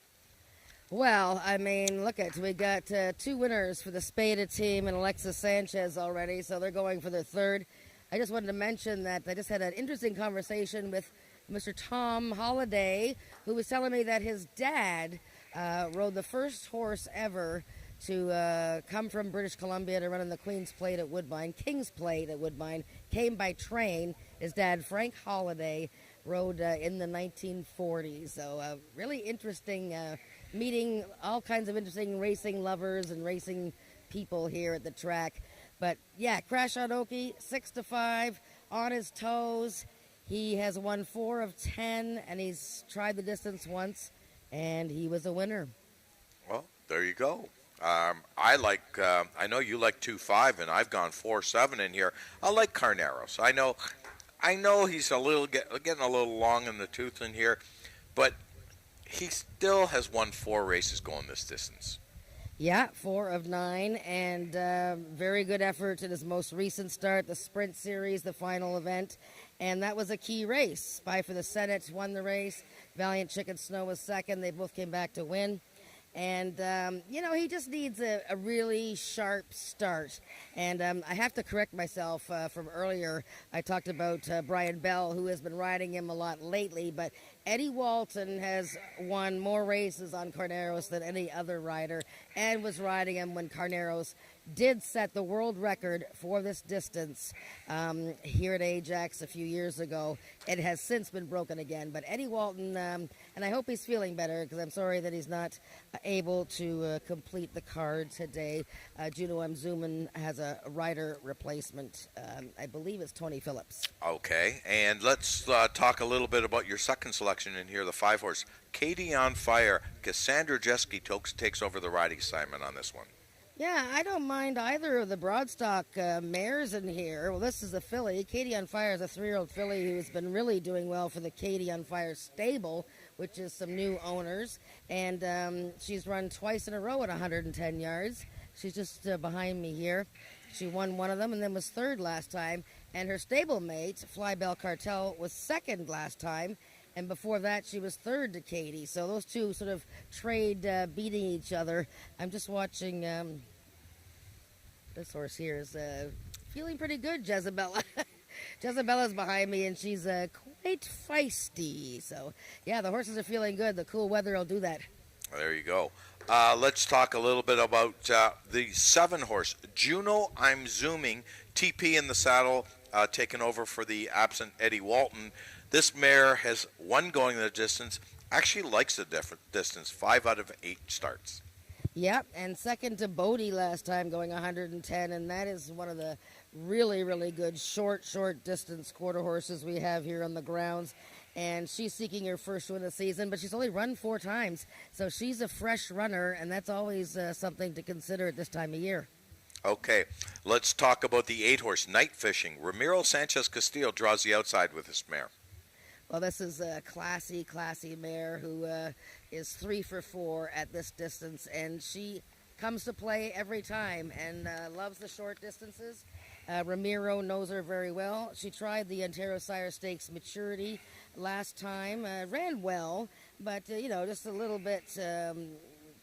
Well, I mean, look at we got 2 winners for the Spada team and Alexis Sanchez already, so they're going for their third. I just wanted to mention that I just had an interesting conversation with Mr. Tom Holliday, who was telling me that his dad rode the first horse ever to come from British Columbia to run in the Queen's Plate at Woodbine, King's Plate at Woodbine, came by train. His dad, Frank Holliday, rode in the 1940s. So really interesting meeting all kinds of interesting racing lovers and racing people here at the track. But yeah, Crash on Oki, 6-5, on his toes. He has won 4 of 10, and he's tried the distance once, and he was a winner. Well, there you go. I know you like 2-5, and I've gone 4-7 in here. I like Carneros. I know he's getting a little long in the tooth in here, but he still has won 4 races going this distance. Yeah, 4 of 9, and very good effort in his most recent start, the Sprint Series, the final event, and that was a key race. Spy for the Senate won the race. Valiant Chicken Snow was second. They both came back to win. And, he just needs a really sharp start. And I have to correct myself from earlier. I talked about Brian Bell, who has been riding him a lot lately. But Eddie Walton has won more races on Carneros than any other rider and was riding him when Carneros did set the world record for this distance here at Ajax a few years ago. It has since been broken again. But Eddie Walton, and I hope he's feeling better because I'm sorry that he's not able to complete the card today. Juno M. Zuman has a rider replacement. I believe it's Tony Phillips. Okay, and let's talk a little bit about your second selection in here, the 5-horse. Katie on Fire. Cassandra Jeske takes over the riding assignment on this one. Yeah, I don't mind either of the broadstock mares in here. Well, this is a filly. Katie on Fire is a 3-year-old filly who has been really doing well for the Katie on Fire stable, which is some new owners. And she's run twice in a row at 110 yards. She's just behind me here. She won one of them and then was third last time. And her stablemate, Fly Bell Cartel, was second last time. And before that, she was third to Katie. So those two sort of trade beating each other. I'm just watching. This horse here is feeling pretty good, Jezebella. Jezebella's behind me, and she's quite feisty. So, yeah, the horses are feeling good. The cool weather will do that. There you go. Let's talk a little bit about the 7-horse. Juno, I'm Zooming. TP in the saddle, taking over for the absent Eddie Walton. This mare has one going the distance, actually likes the distance, 5 out of 8 starts. Yep, and second to Bodie last time going 110, and that is one of the really, really good short distance quarter horses we have here on the grounds. And she's seeking her first win of the season, but she's only run 4 times. So she's a fresh runner, and that's always something to consider at this time of year. Okay, let's talk about the 8-horse Night Fishing. Ramiro Sanchez Castillo draws the outside with this mare. Well, this is a classy mare who is 3 for 4 at this distance, and she comes to play every time and loves the short distances. Ramiro knows her very well. She tried the Ontario Sire Stakes Maturity last time, ran well, but just a little bit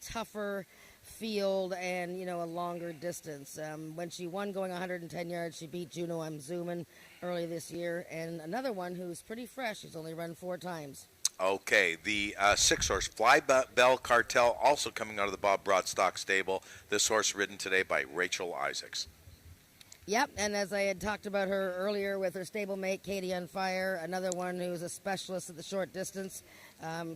tougher field and a longer distance. When she won going 110 yards, she beat Juno M. Zuman early this year, and another one who's pretty fresh. She's only run 4 times. Okay, the 6-horse Fly Bell Cartel also coming out of the Bob Broadstock stable. This horse ridden today by Rachel Isaacs. Yep, and as I had talked about her earlier with her stablemate, Katie on Fire, another one who's a specialist at the short distance.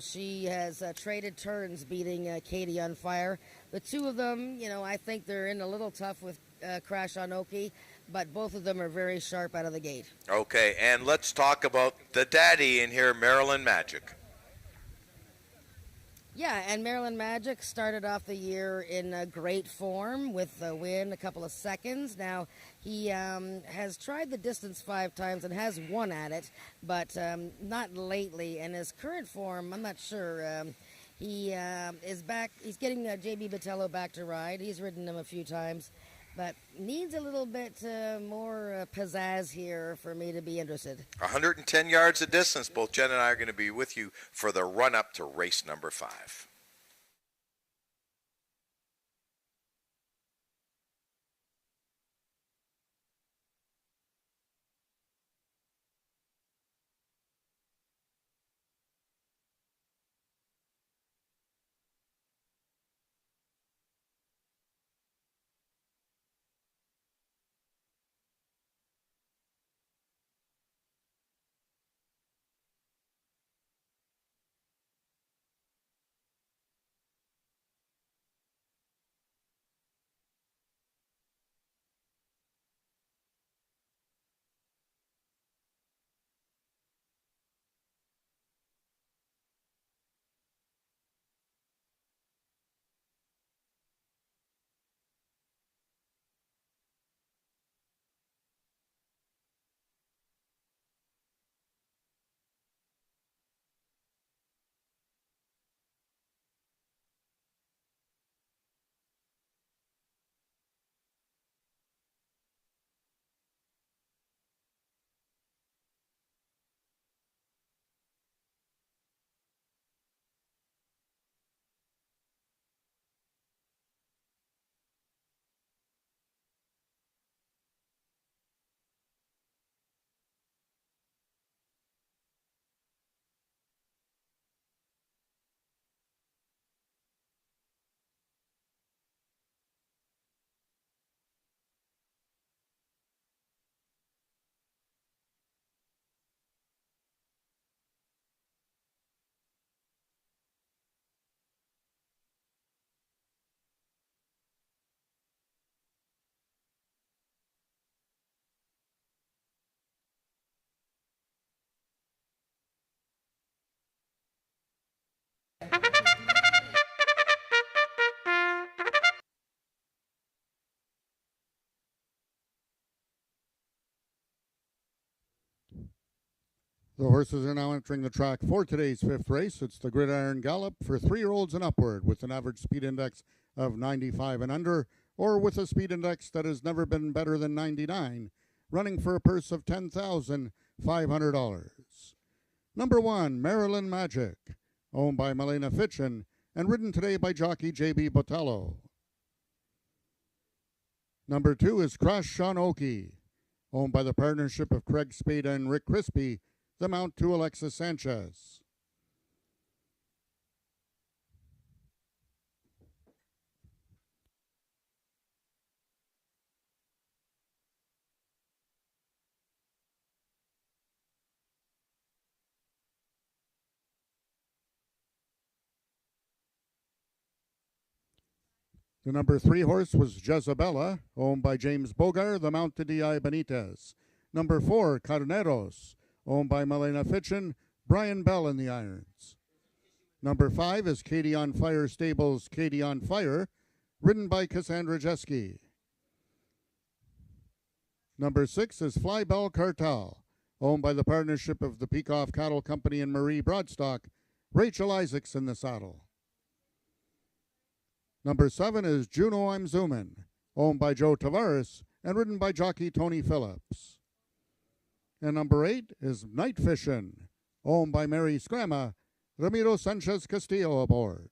She has traded turns beating Katie on Fire. The two of them, I think they're in a little tough with Crash on Oki, but both of them are very sharp out of the gate. Okay, and let's talk about the daddy in here, Maryland Magic. Yeah, and Maryland Magic started off the year in great form with a win, a couple of seconds. Now, he has tried the distance 5 times and has won at it, but not lately. And his current form, I'm not sure. He is back. He's getting J.B. Botello back to ride. He's ridden him a few times, but needs a little bit more pizzazz here for me to be interested. 110 yards of distance. Both Jen and I are going to be with you for the run-up to race number 5. The horses are now entering the track for today's 5th race. It's the Gridiron Gallop for 3-year-olds and upward with an average speed index of 95 and under, or with a speed index that has never been better than 99, running for a purse of $10,500. Number 1, Maryland Magic, owned by Milena Fitchin and ridden today by jockey J.B. Botello. Number 2 is Crash Sean Oakey, owned by the partnership of Craig Spada and Rick Crispy, the mount to Alexis Sanchez. The number 3 horse was Jezabella, owned by James Bogar, the mount to D.I. Benitez. Number 4, Carneros, owned by Milena Fitchin, Brian Bell in the irons. Number 5 is Katie on Fire Stables, Katie on Fire, ridden by Cassandra Jeske. Number 6 is Fly Bell Cartel, owned by the partnership of the Peacock Cattle Company and Marie Broadstock, Rachel Isaacs in the saddle. Number 7 is Juno I'm Zoomin', owned by Joe Tavares and ridden by jockey Tony Phillips. And number 8 is Night Fishin', owned by Mary Scrama, Ramiro Sanchez Castillo aboard.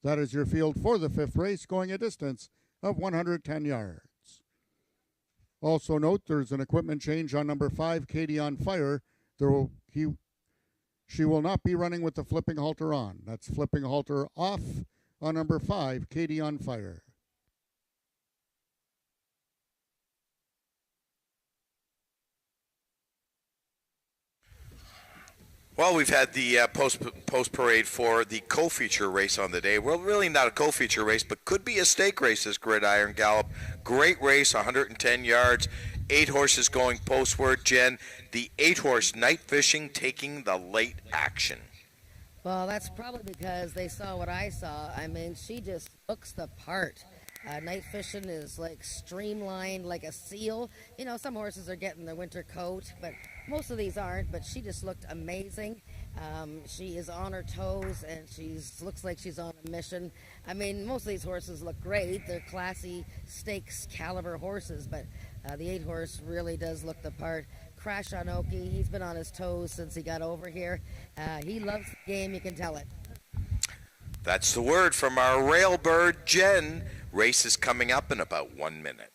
That is your field for the 5th race, going a distance of 110 yards. Also note there's an equipment change on number 5, Katie on Fire. She will not be running with the flipping halter on. That's flipping halter off on number 5, Katie on Fire. Well, we've had the post parade for the co-feature race on the day. Well, really not a co-feature race, but could be a stake race, this Gridiron Gallop. Great race, 110 yards, 8 horses going postward. Jen, the 8-horse Night Fishing taking the late action. Well, that's probably because they saw what I saw. I mean, she just looks the part. Night fishing is like streamlined like a seal. You know, some horses are getting their winter coat, but most of these aren't. But she just looked amazing. She is on her toes and she looks like she's on a mission. I mean, most of these horses look great. They're classy stakes caliber horses, but the 8 horse really does look the part. Crash on Oki, he's been on his toes since he got over here. He loves the game, you can tell it. That's the word from our railbird, Jen. Race is coming up in about 1 minute.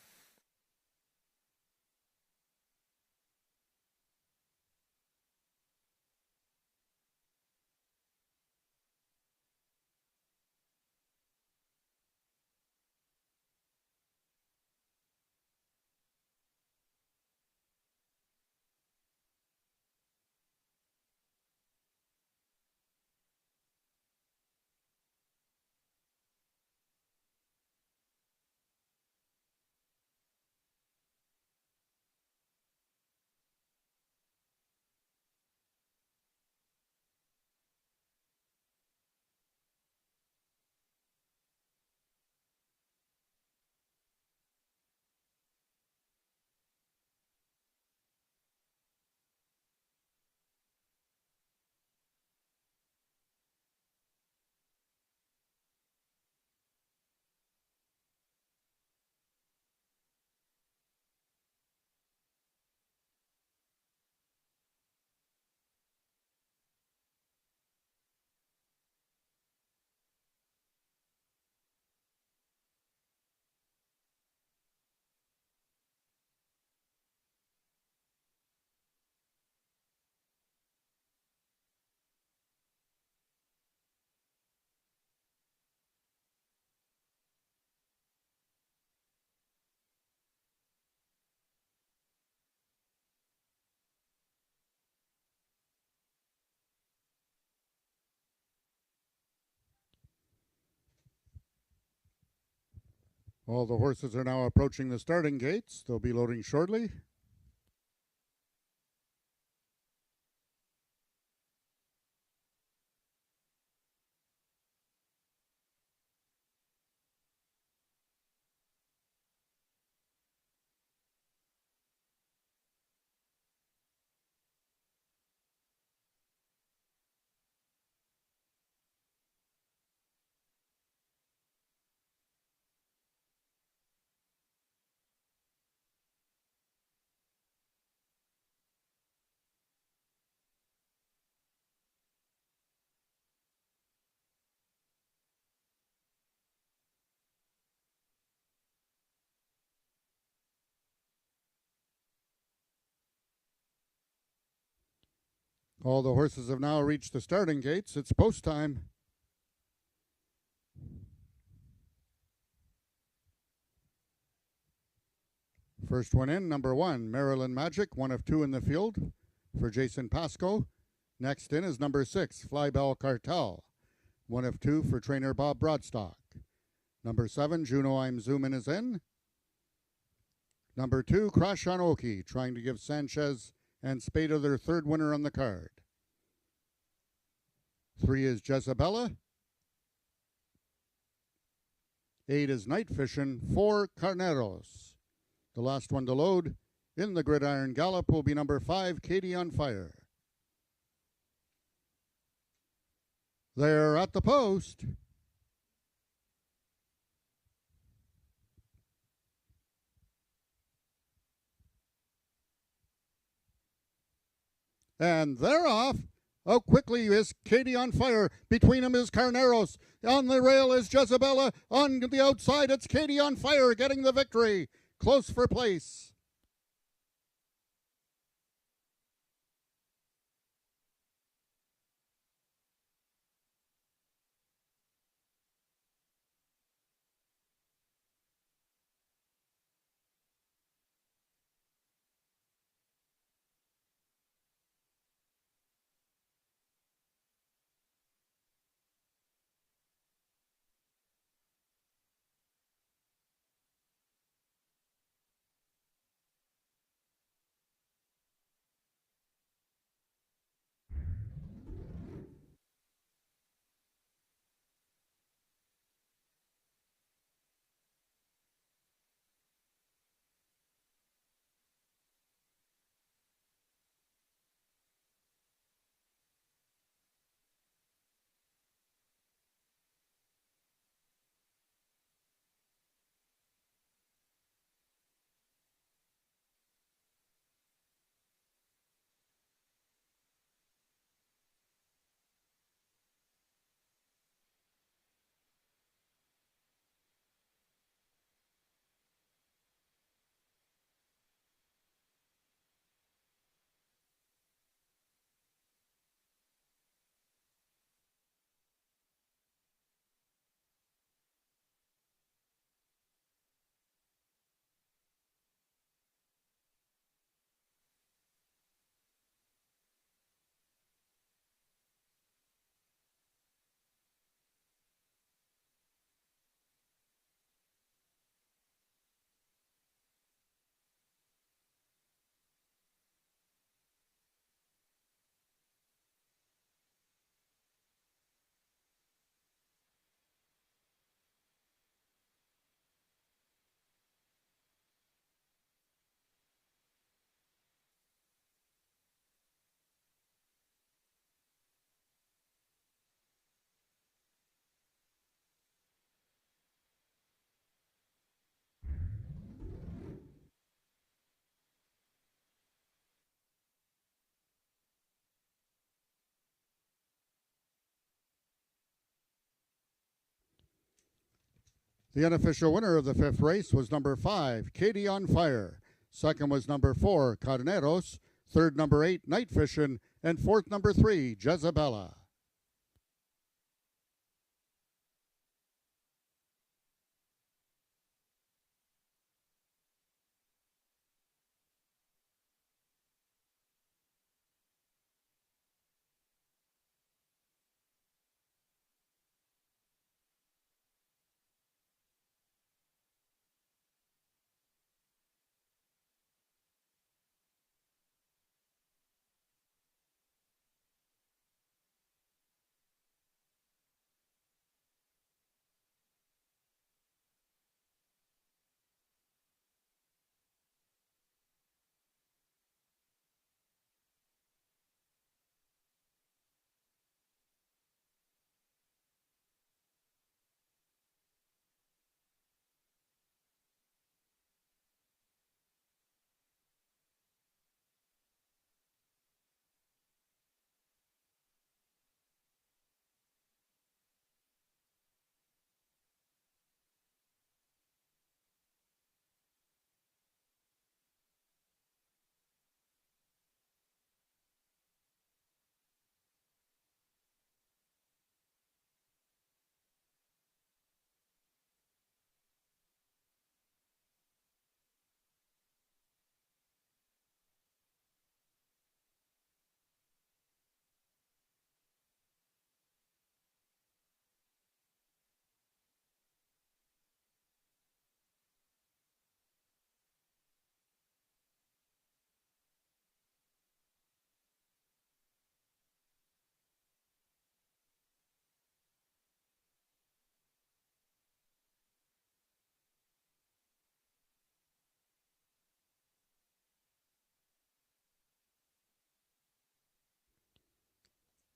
All the horses are now approaching the starting gates. They'll be loading shortly. All the horses have now reached the starting gates. It's post time. First one in, number 1, Maryland Magic, one of 2 in the field for Jason Pasco. Next in is number 6, Flybell Cartel, one of 2 for trainer Bob Broadstock. Number 7, Juno I'm Zoomin is in. Number 2, Crash on Oki, trying to give Sanchez and Spada their 3rd winner on the card. 3 is Jezabella. 8 is Night Fishin'. 4, Carneros. The last one to load in the Gridiron Gallop will be number 5, Katie on Fire. They're at the post. And they're off. Oh, quickly is Katie on Fire. Between them is Carneros. On the rail is Jezabella. On the outside, it's Katie on Fire getting the victory. Close for place. The unofficial winner of the fifth race was number 5, Katie on Fire. Second was number 4, Carneros. Third, number 8, Night Fishin'. And fourth, number 3, Jezabella.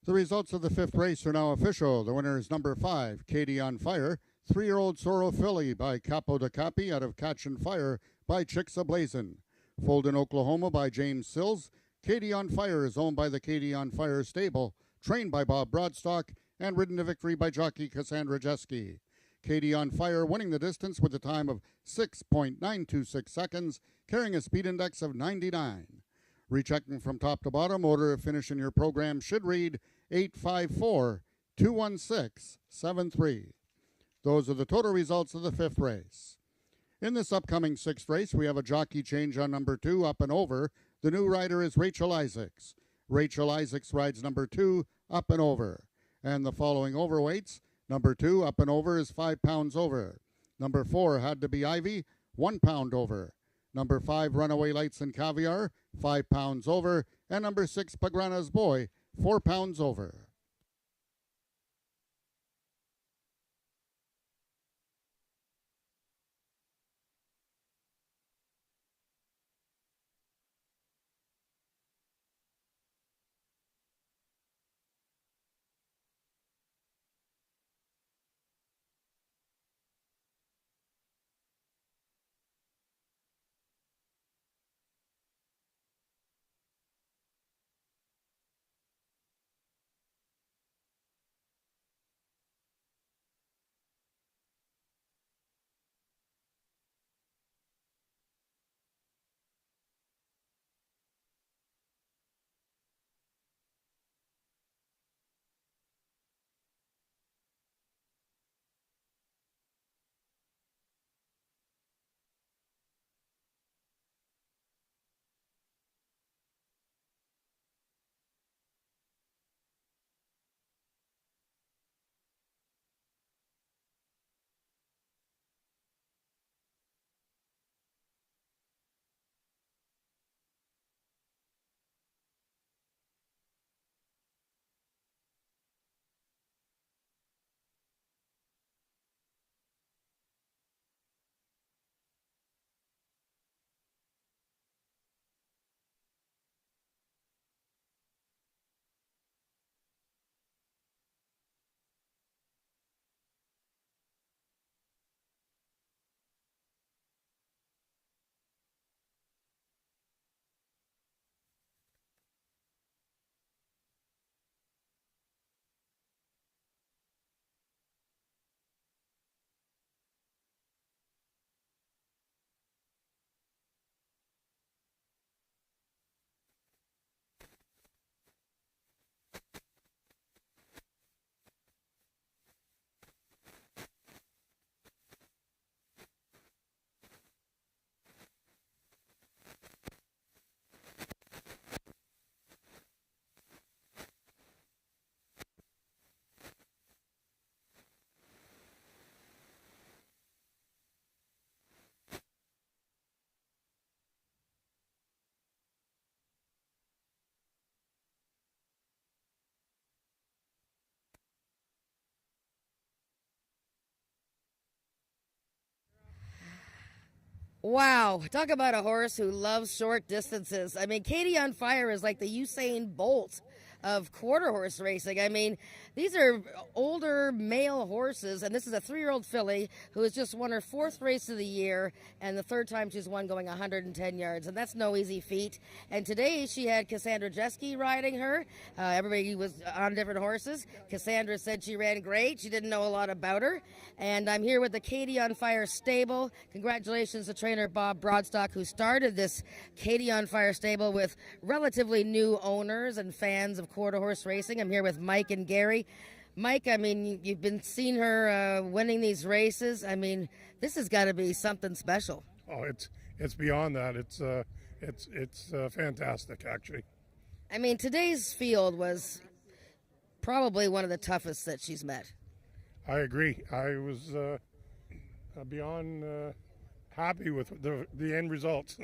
The results of the fifth race are now official. The winner is number 5, Katie on Fire. 3-year-old Sorrow Filly by Capo de Capi out of Catch and Fire by Chicks Ablazin. Foaled in Oklahoma by James Sills. Katie on Fire is owned by the Katie on Fire stable, trained by Bob Broadstock, and ridden to victory by jockey Cassandra Jeske. Katie on Fire winning the distance with a time of 6.926 seconds, carrying a speed index of 99. Rechecking from top to bottom, order of finish in your program should read 854 216 73. Those are the total results of the fifth race. In this upcoming sixth race, we have a jockey change on number 2, Up and Over. The new rider is Rachel Isaacs. Rachel Isaacs rides number 2, Up and Over. And the following overweights: number 2, Up and Over, is 5 pounds over. Number 4, Had to Be Ivy, 1 pound over. Number 5, Runaway Lights and Caviar, 5 pounds over. And number 6, Pagrana's Boy, 4 pounds over. Wow, talk about a horse who loves short distances. I mean, Katie on Fire is like the Usain Bolt of quarter horse racing. I mean, these are older male horses, and this is a 3-year-old filly who has just won her 4th race of the year and the 3rd time she's won going 110 yards, and that's no easy feat. And today she had Cassandra Jeske riding her. Everybody was on different horses. Cassandra said she ran great. She didn't know a lot about her. And I'm here with the Katie on Fire stable. Congratulations to trainer Bob Broadstock, who started this Katie on Fire stable with relatively new owners and fans of quarter horse racing. I'm here with Mike and Gary. Mike, I mean, you've been seeing her winning these races. I mean, this has got to be something special. Oh, it's beyond that. It's fantastic, actually. I mean, today's field was probably one of the toughest that she's met. I agree. I was beyond happy with the end results.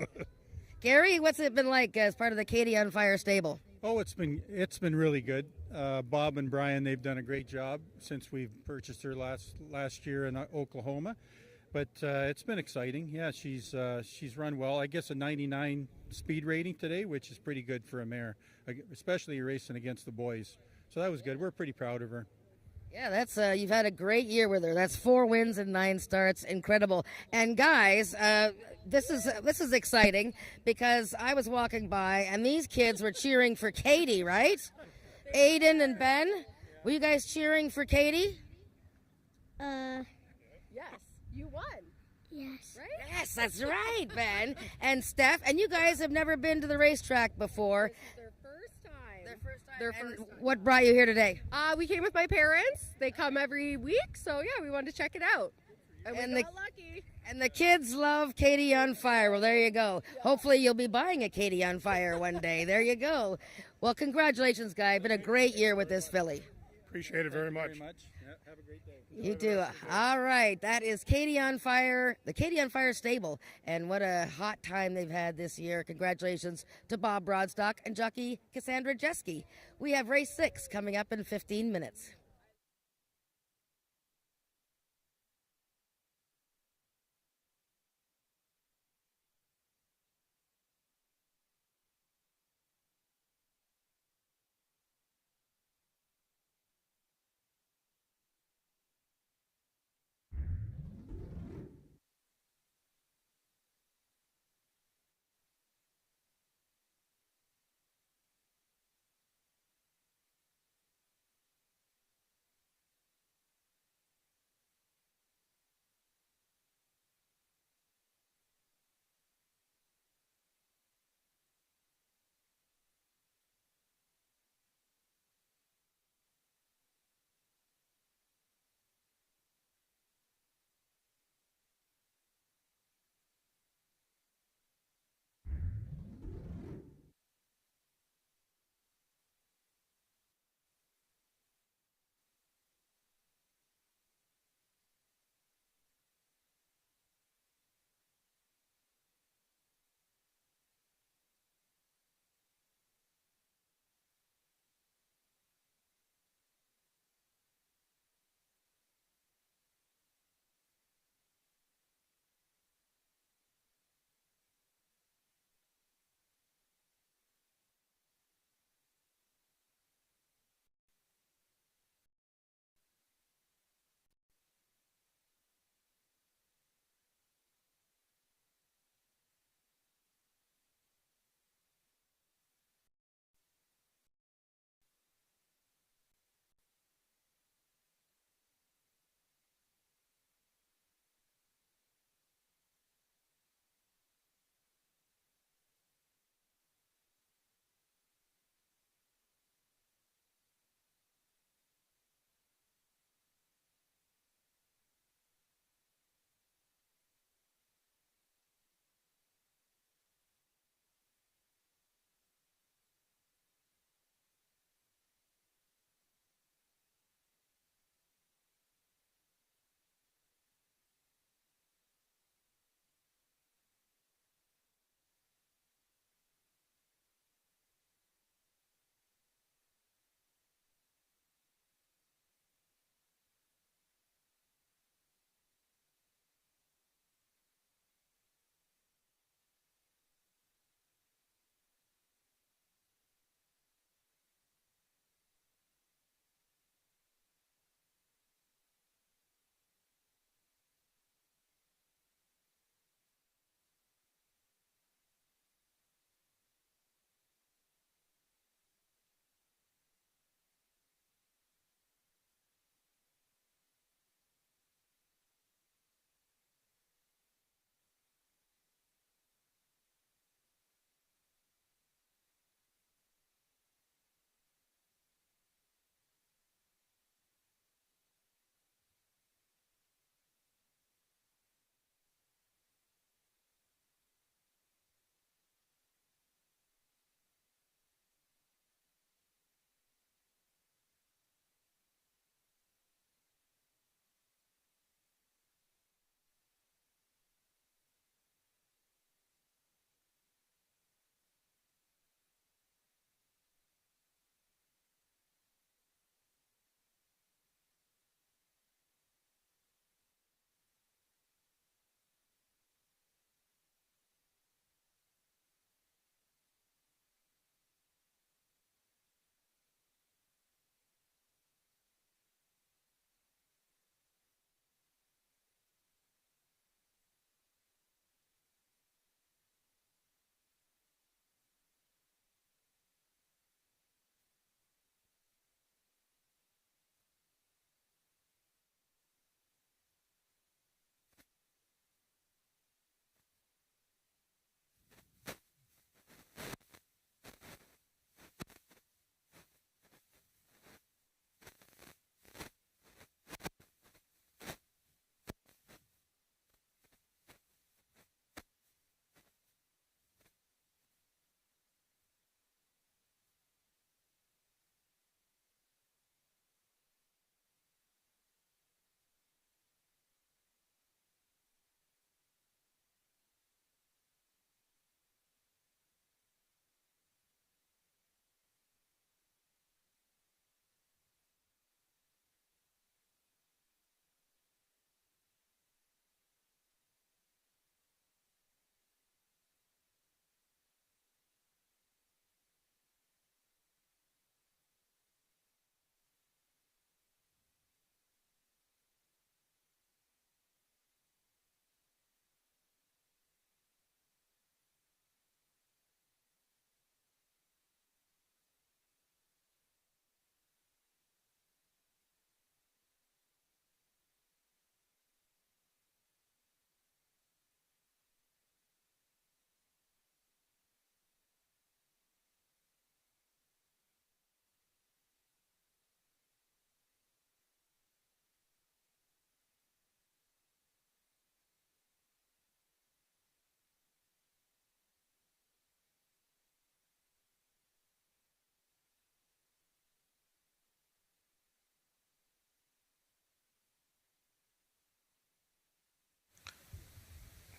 Gary, what's it been like as part of the Katie on Fire stable? Oh, it's been really good. Bob and Brian, they've done a great job since we've purchased her last year in Oklahoma. But it's been exciting. Yeah, she's run well. I guess a 99 speed rating today, which is pretty good for a mare, especially racing against the boys. So that was good. We're pretty proud of her. Yeah, that's you've had a great year with her. That's 4 wins and 9 starts, incredible. And guys, this is exciting because I was walking by and these kids were cheering for Katie, right? Aiden and Ben, were you guys cheering for Katie? Yes, You won. yes. Right? Yes, that's right, Ben and Steph. And you guys have never been to the racetrack before. Their first time. Their first time. And what brought you here today? We came with my parents. They come every week, so yeah, we wanted to check it out. And we got lucky. And the kids love Katie on Fire. Well, there you go. Hopefully you'll be buying a Katie on Fire one day. There you go. Well, congratulations, guy. Been a great year with this filly. Appreciate it very much. Yeah, have a great day. You do. All right. That is Katie on Fire, the Katie on Fire stable. And what a hot time they've had this year. Congratulations to Bob Broadstock and jockey Cassandra Jeske. We have race 6 coming up in 15 minutes.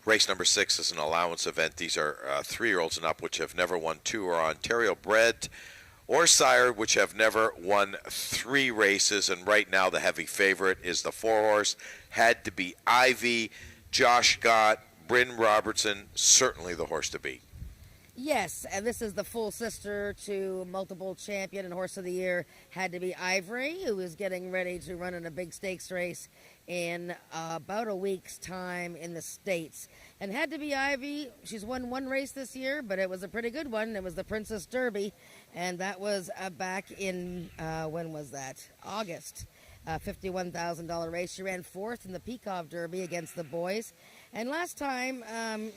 Race number 6 is an allowance event. These are 3-year-olds and up, which have never won 2, or Ontario bred or sire, which have never won 3 races. And right now, the heavy favorite is the 4-horse. Had to be Ivy, Josh Scott, Bryn Robertson, certainly the horse to beat. Yes, and this is the full sister to multiple champion and horse of the year, Had to be Ivory, who is getting ready to run in a big stakes race in about a week's time in the States. And Had to be Ivy, she's won 1 race this year, but it was a pretty good one. It was the Princess Derby, and that was back in, when was that? August. $51,000 race. She ran 4th in the Peacock Derby against the boys. And last time,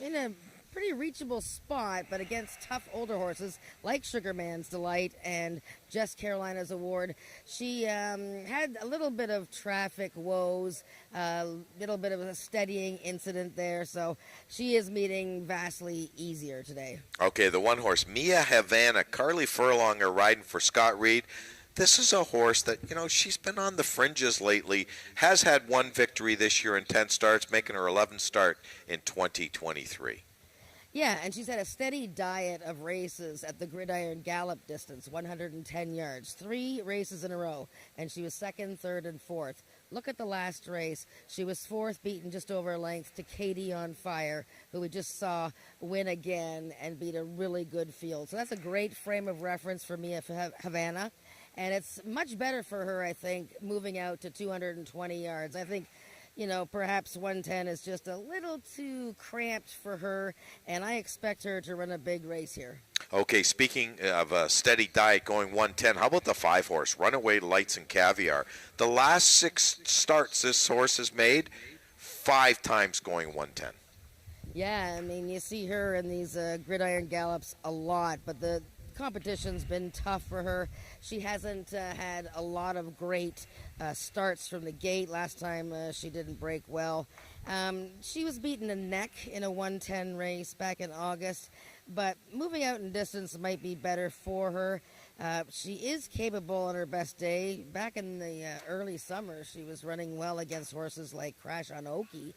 in a pretty reachable spot, but against tough older horses like Sugarman's Delight and Just Carolina's Award. She had a little bit of traffic woes, a little bit of a steadying incident there, so she is meeting vastly easier today. Okay, the 1-horse, Mia Havana, Carly Furlong are riding for Scott Reed. This is a horse that, she's been on the fringes lately, has had 1 victory this year in 10 starts, making her 11th start in 2023. Yeah, and she's had a steady diet of races at the Gridiron Gallop distance, 110 yards, 3 races in a row, and she was 2nd, 3rd, and 4th. Look at the last race. She was 4th, beaten just over a length to Katie on Fire, who we just saw win again and beat a really good field. So that's a great frame of reference for Mia Havana, and it's much better for her, I think, moving out to 220 yards. I think perhaps 110 is just a little too cramped for her, and I expect her to run a big race here. Okay, speaking of a steady diet going 110, how about the 5-horse, Runaway Lights and Caviar? The last 6 starts this horse has made, 5 times going 110. Yeah, I mean, you see her in these Gridiron Gallops a lot, but the competition's been tough for her. She hasn't had a lot of great starts from the gate. Last time she didn't break well. She was beaten a neck in a 110 race back in August, but moving out in distance might be better for her. She is capable on her best day. Back in the early summer, she was running well against horses like Crash on Oki.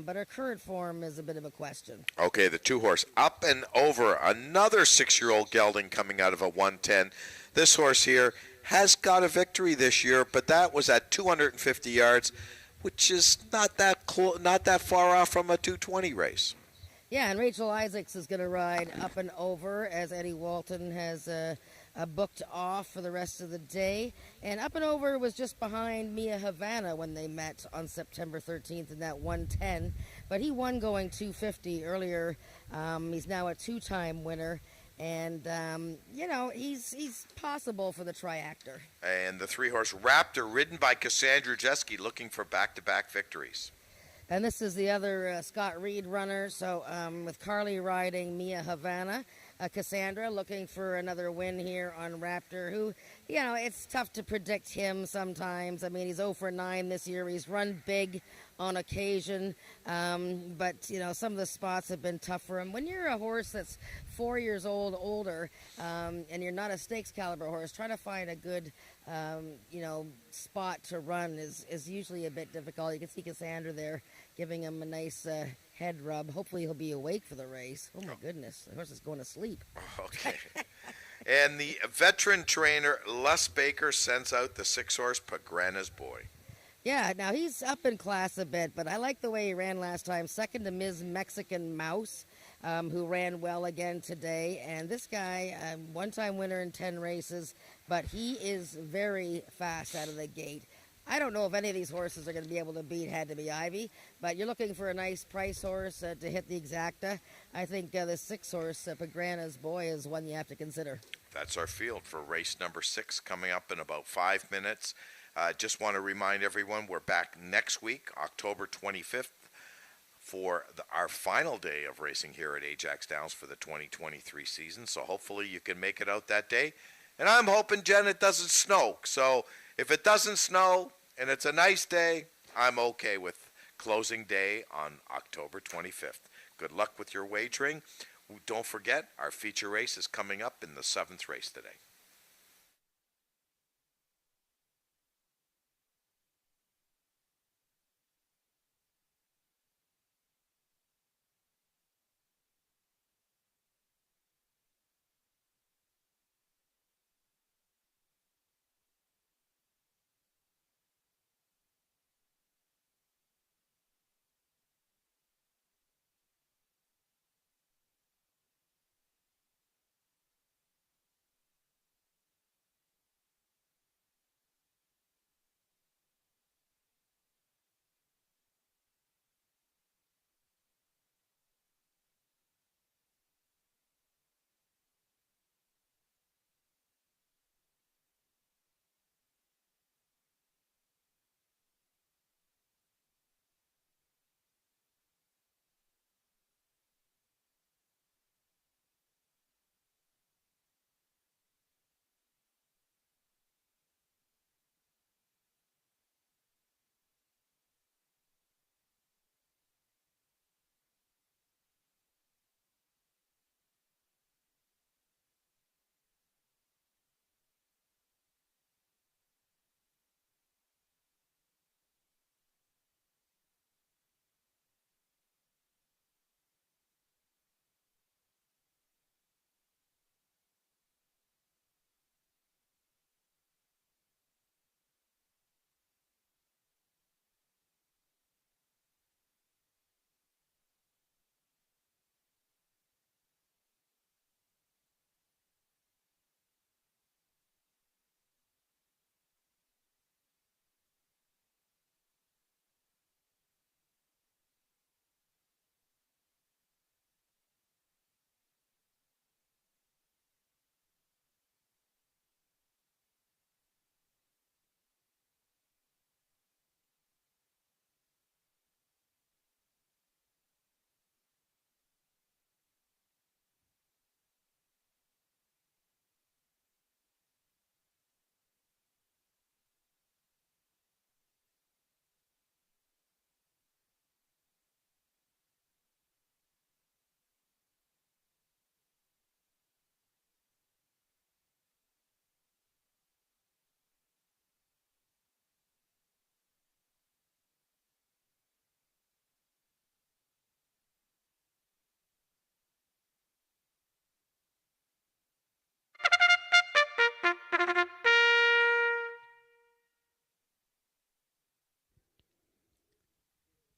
But her current form is a bit of a question. Okay, the 2-horse, Up and Over, another 6-year-old gelding coming out of a 110. This horse here has got a victory this year, but that was at 250 yards, which is not that far off from a 220 race. Yeah, and Rachel Isaacs is going to ride Up and Over, as Eddie Walton has booked off for the rest of the day. And Up and Over was just behind Mia Havana when they met on September 13th in that 110. But he won going 250 earlier. He's now a 2-time winner. And, he's possible for the triactor. And the 3-horse Raptor, ridden by Cassandra Jeske, looking for back-to-back victories. And this is the other Scott Reed runner. So with Carly riding Mia Havana, Cassandra looking for another win here on Raptor, who, it's tough to predict him sometimes. I mean, he's 0 for 9 this year. He's run big on occasion, but, some of the spots have been tough for him. When you're a horse that's 4 years old, older, and you're not a stakes caliber horse, trying to find a good, spot to run is usually a bit difficult. You can see Cassandra there giving him a nice head rub. Hopefully he'll be awake for the race. Oh, my goodness. The horse is going to sleep. Okay. And the veteran trainer, Les Baker, sends out the 6-horse Pagrana's Boy. Yeah, now he's up in class a bit, but I like the way he ran last time. 2nd to Ms. Mexican Mouse, who ran well again today. And this guy, 1-time winner in 10 races, but he is very fast out of the gate. I don't know if any of these horses are going to be able to beat Had to be Ivy, but you're looking for a nice price horse to hit the exacta. I think the 6-horse, Pagrana's Boy, is one you have to consider. That's our field for race number 6 coming up in about 5 minutes. Just want to remind everyone we're back next week, October 25th, for our final day of racing here at Ajax Downs for the 2023 season. So hopefully you can make it out that day. And I'm hoping, Jen, it doesn't snow. So if it doesn't snow and it's a nice day, I'm okay with closing day on October 25th. Good luck with your wagering. Don't forget, our feature race is coming up in the 7th race today.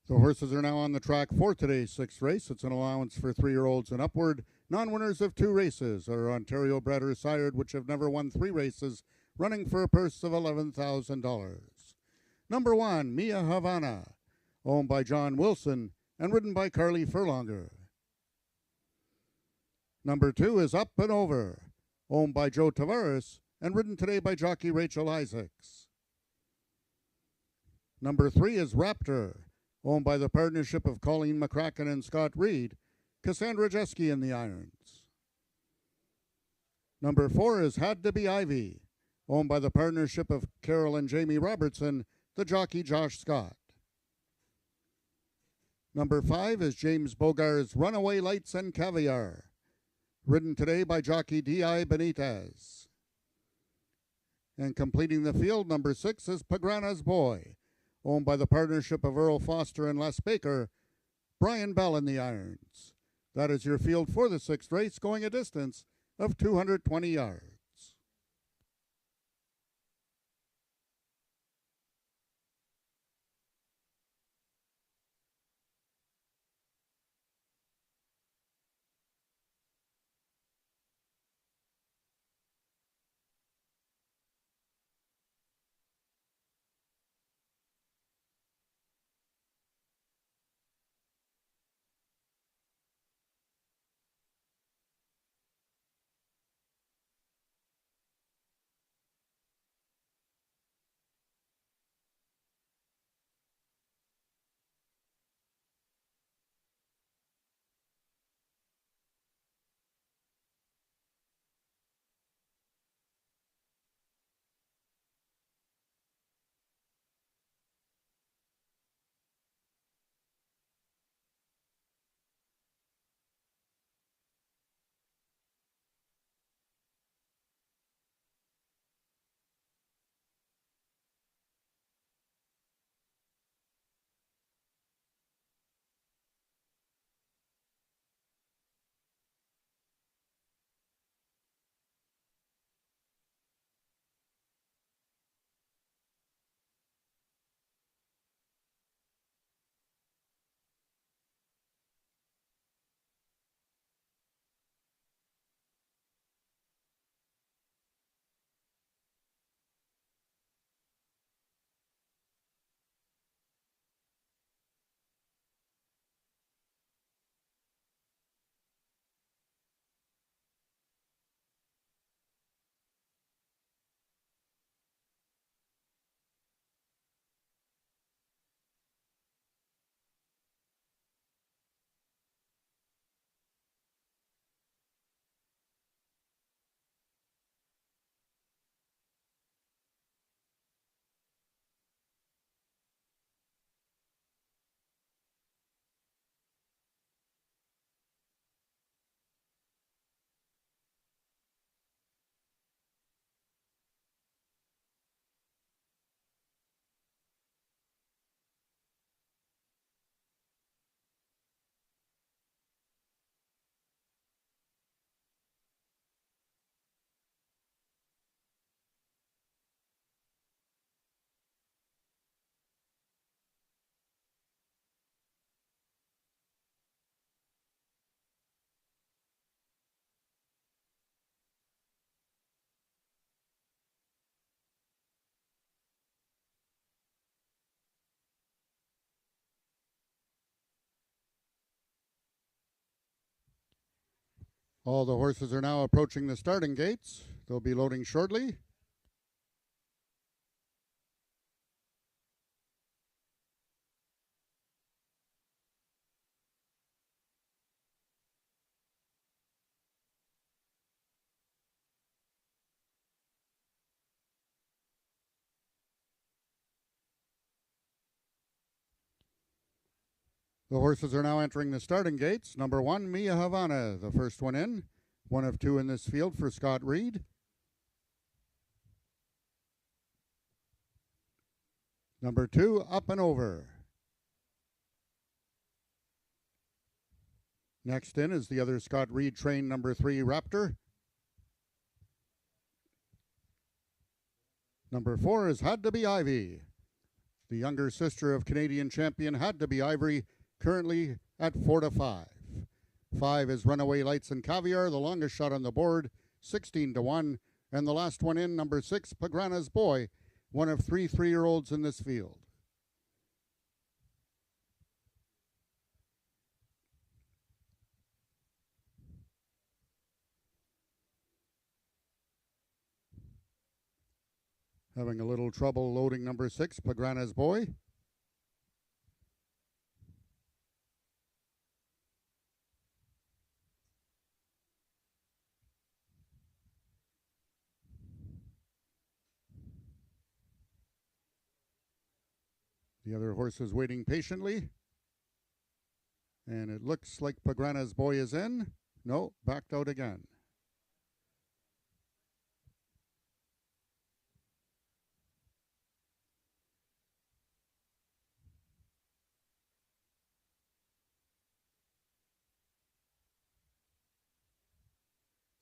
The horses are now on the track for today's sixth race. It's an allowance for 3-year-olds and upward. Non-winners of 2 races are Ontario bred or sired, which have never won 3 races, running for a purse of $11,000. Number 1, Mia Havana, owned by John Wilson and ridden by Carly Furlonger. Number 2 is Up and Over, owned by Joe Tavares and ridden today by jockey Rachel Isaacs. Number 3 is Raptor, owned by the partnership of Colleen McCracken and Scott Reed, Cassandra Jeske in the irons. Number 4 is Had to Be Ivy, owned by the partnership of Carol and Jamie Robertson, the jockey Josh Scott. Number 5 is James Bogar's Runaway Lights and Caviar, ridden today by jockey D.I. Benitez. And completing the field, number 6 is Pagrana's Boy, owned by the partnership of Earl Foster and Les Baker, Brian Bell in the irons. That is your field for the 6th race, going a distance of 220 yards. All the horses are now approaching the starting gates. They'll be loading shortly. The horses are now entering the starting gates. Number 1, Mia Havana, the first one in. 1 of 2 in this field for Scott Reed. Number 2, Up and Over. Next in is the other Scott Reed train, number 3, Raptor. Number 4 is Had to Be Ivy. The younger sister of Canadian champion Had to Be Ivory, currently at 4-5. 5 is Runaway Lights and Caviar, the longest shot on the board, 16-1. And the last one in, number 6, Pagrana's Boy, one of 3 3-year-olds in this field. Having a little trouble loading number 6, Pagrana's Boy. The other horse is waiting patiently. And it looks like Pagrana's Boy is in. No, backed out again.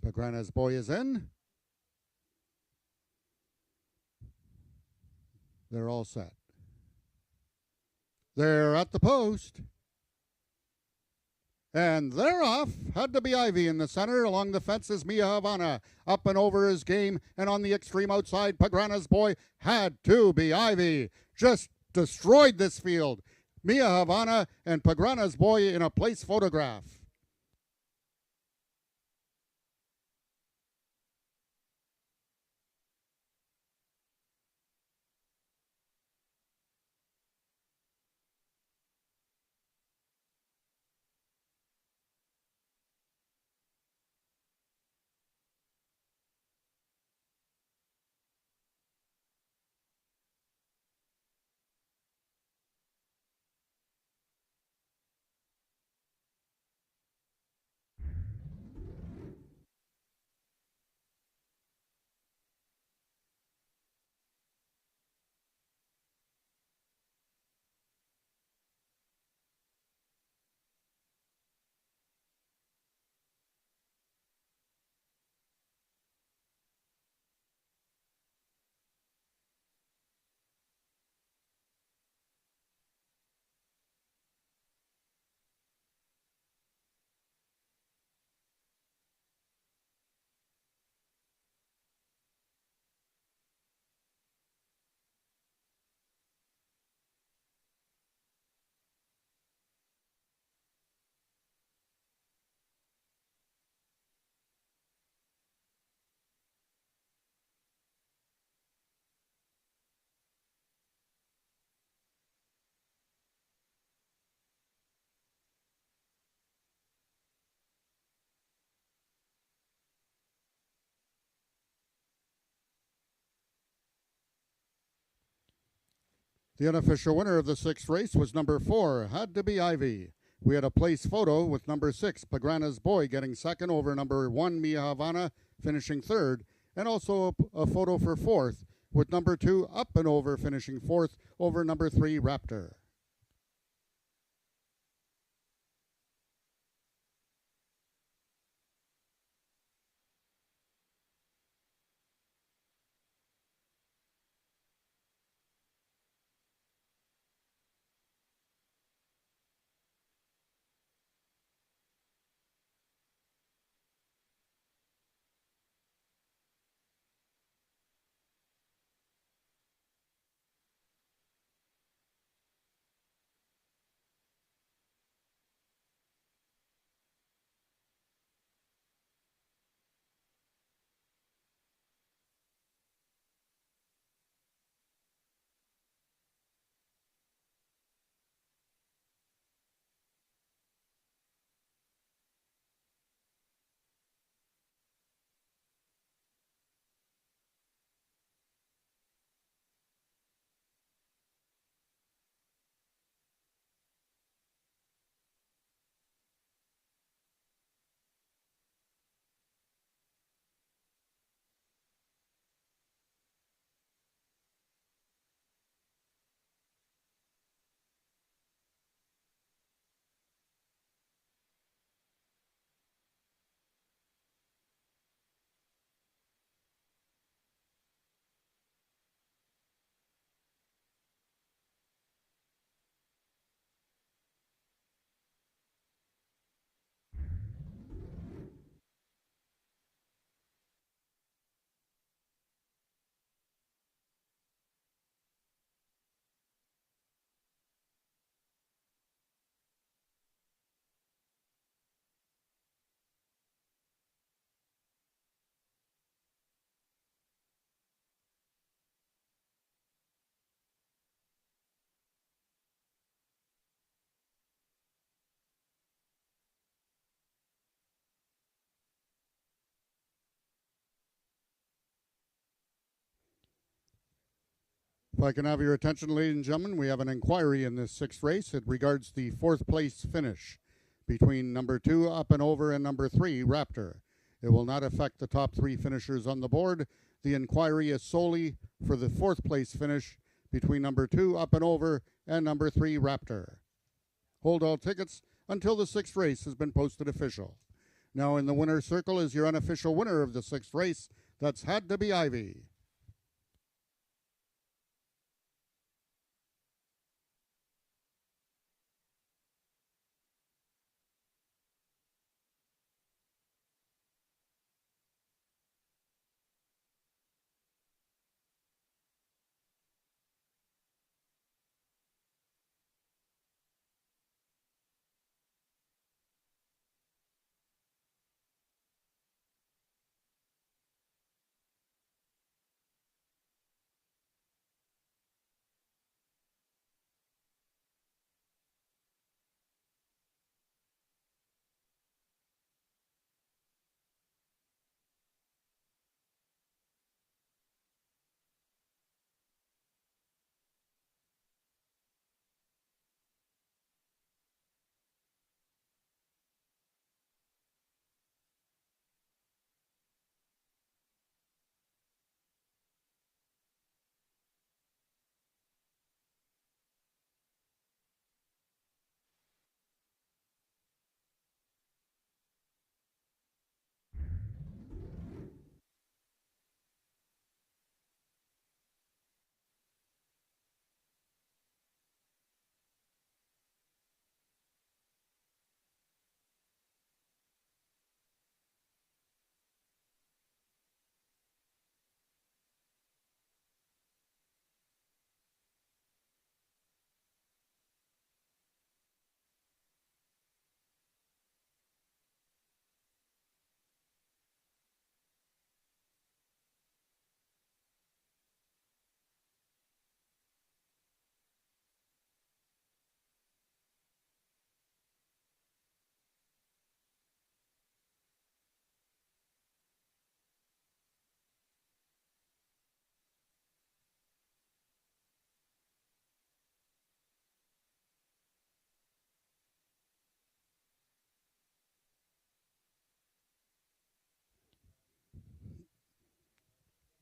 Pagrana's Boy is in. They're all set. They're at the post. And they're off. Had to be Ivy in the center. Along the fence is Mia Havana. Up and over his game. And on the extreme outside, Pagrana's Boy. Had to be Ivy. Just destroyed this field. Mia Havana and Pagrana's Boy in a place photograph. The unofficial winner of the 6th race was number 4, Had to be Ivy. We had a place photo with number 6, Pagrana's Boy, getting second over number 1, Mia Havana, finishing third, and also a photo for 4th with number 2, Up and Over, finishing 4th over number 3, Raptor. If I can have your attention, ladies and gentlemen, we have an inquiry in this sixth race. It regards the fourth place finish between number 2, Up and Over, and number 3, Raptor. It will not affect the top 3 finishers on the board. The inquiry is solely for the fourth place finish between number 2, Up and Over, and number 3, Raptor. Hold all tickets until the sixth race has been posted official. Now in the winner's circle is your unofficial winner of the sixth race. That's Had to Be Ivy.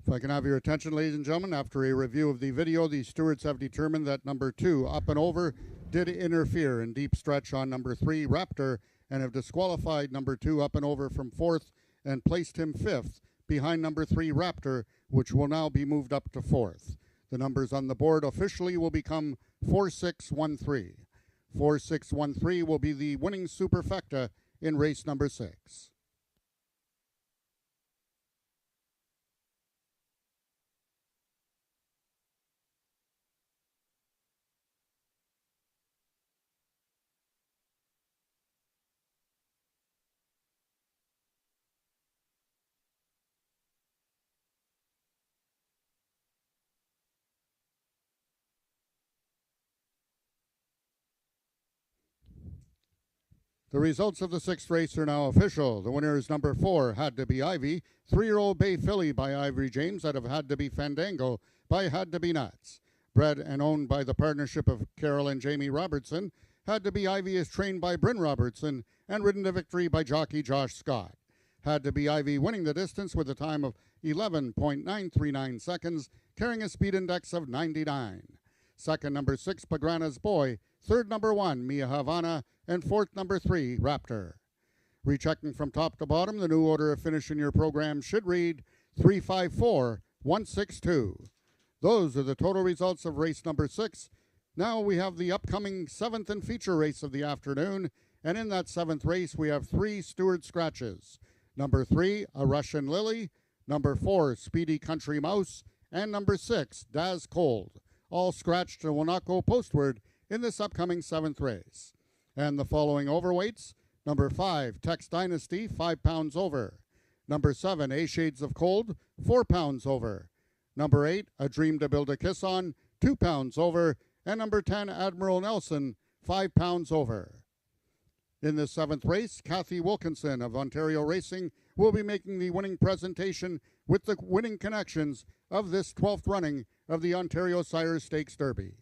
If I can have your attention, ladies and gentlemen, after a review of the video, the stewards have determined that number 2, Up and Over, did interfere in deep stretch on number 3, Raptor, and have disqualified number 2, Up and Over, from 4th and placed him 5th behind number 3, Raptor, which will now be moved up to 4th. The numbers on the board officially will become 4613. 4613 will be the winning superfecta in race number 6. The results of the sixth race are now official. The winner is number 4, Had to Be Ivy, 3-year-old Bay Filly by Ivory James out of Had to Be Fandango by Had to Be Nuts. Bred and owned by the partnership of Carol and Jamie Robertson, Had to Be Ivy is trained by Bryn Robertson and ridden to victory by jockey Josh Scott. Had to Be Ivy winning the distance with a time of 11.939 seconds, carrying a speed index of 99. Second, number 6, Pagrana's Boy. Third, number 1, Mia Havana. And fourth, number 3, Raptor. Rechecking from top to bottom, the new order of finish in your program should read 354-162. Those are the total results of race number 6. Now we have the upcoming 7th and feature race of the afternoon, and in that 7th race we have 3 steward scratches. Number 3, A Russian Lily. Number 4, Speedy Country Mouse. And number 6, Daz Cold. All scratched and will not go postward in this upcoming 7th race. And the following overweights: number 5, Tex Dynasty, 5 pounds over. Number 7, A Shades of Cold, 4 pounds over. Number 8, A Dream to Build a Kiss On, 2 pounds over. And number 10, Admiral Nelson, 5 pounds over. In the 7th race, Kathy Wilkinson of Ontario Racing will be making the winning presentation with the winning connections of this 12th running of the Ontario Sire Stakes Derby.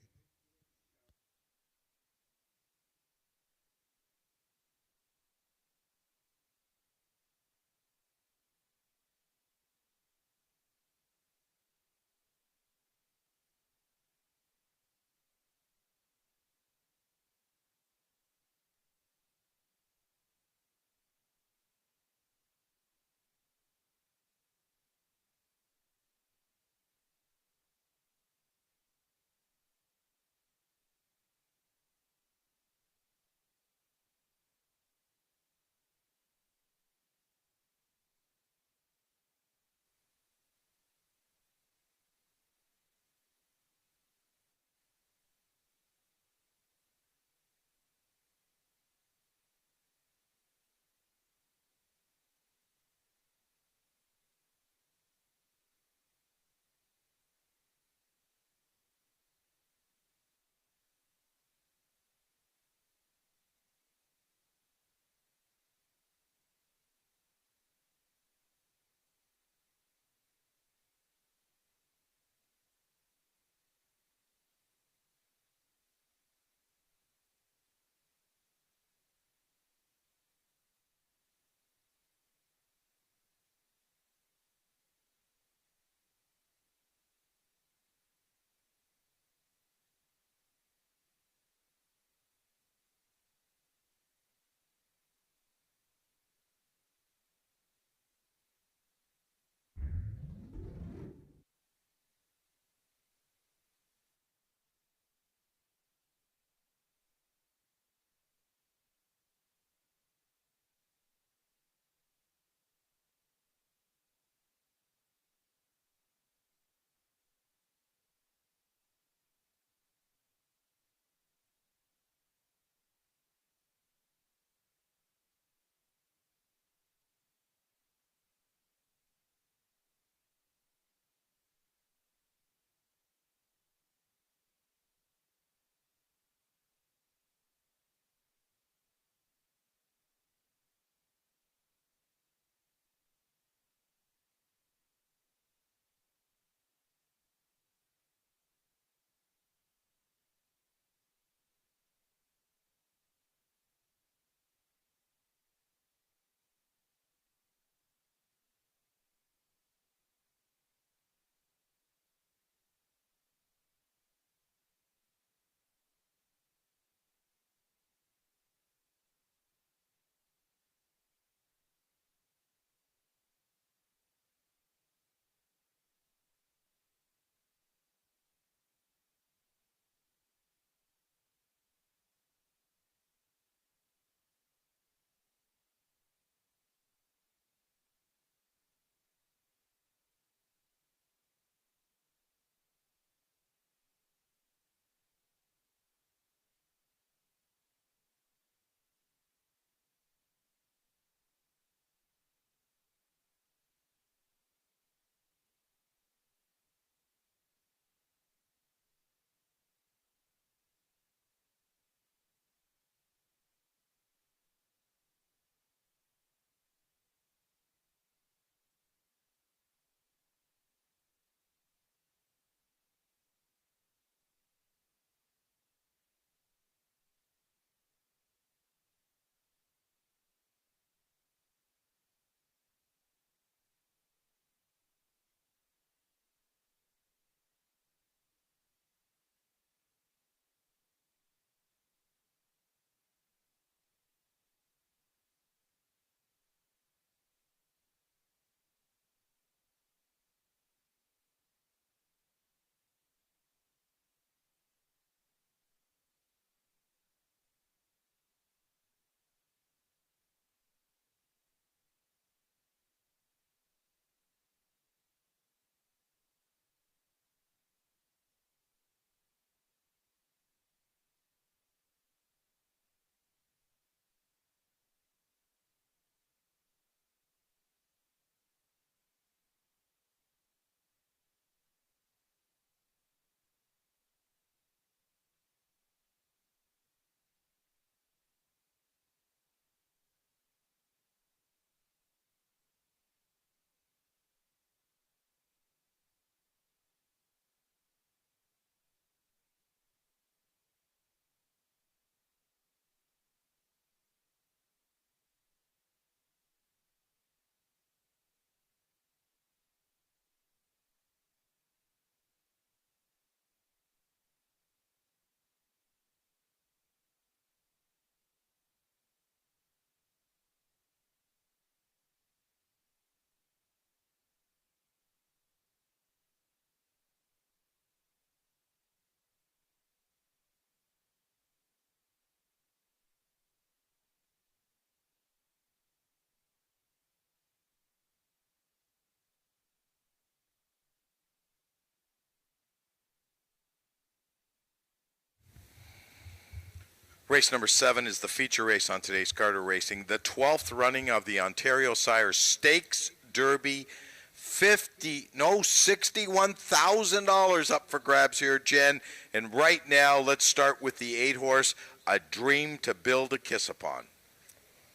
Race number 7 is the feature race on today's Carter Racing, the 12th running of the Ontario Sire Stakes Derby. $61,000 up for grabs here, Jen. And right now, let's start with the 8-horse, A Dream to Build a Kiss Upon.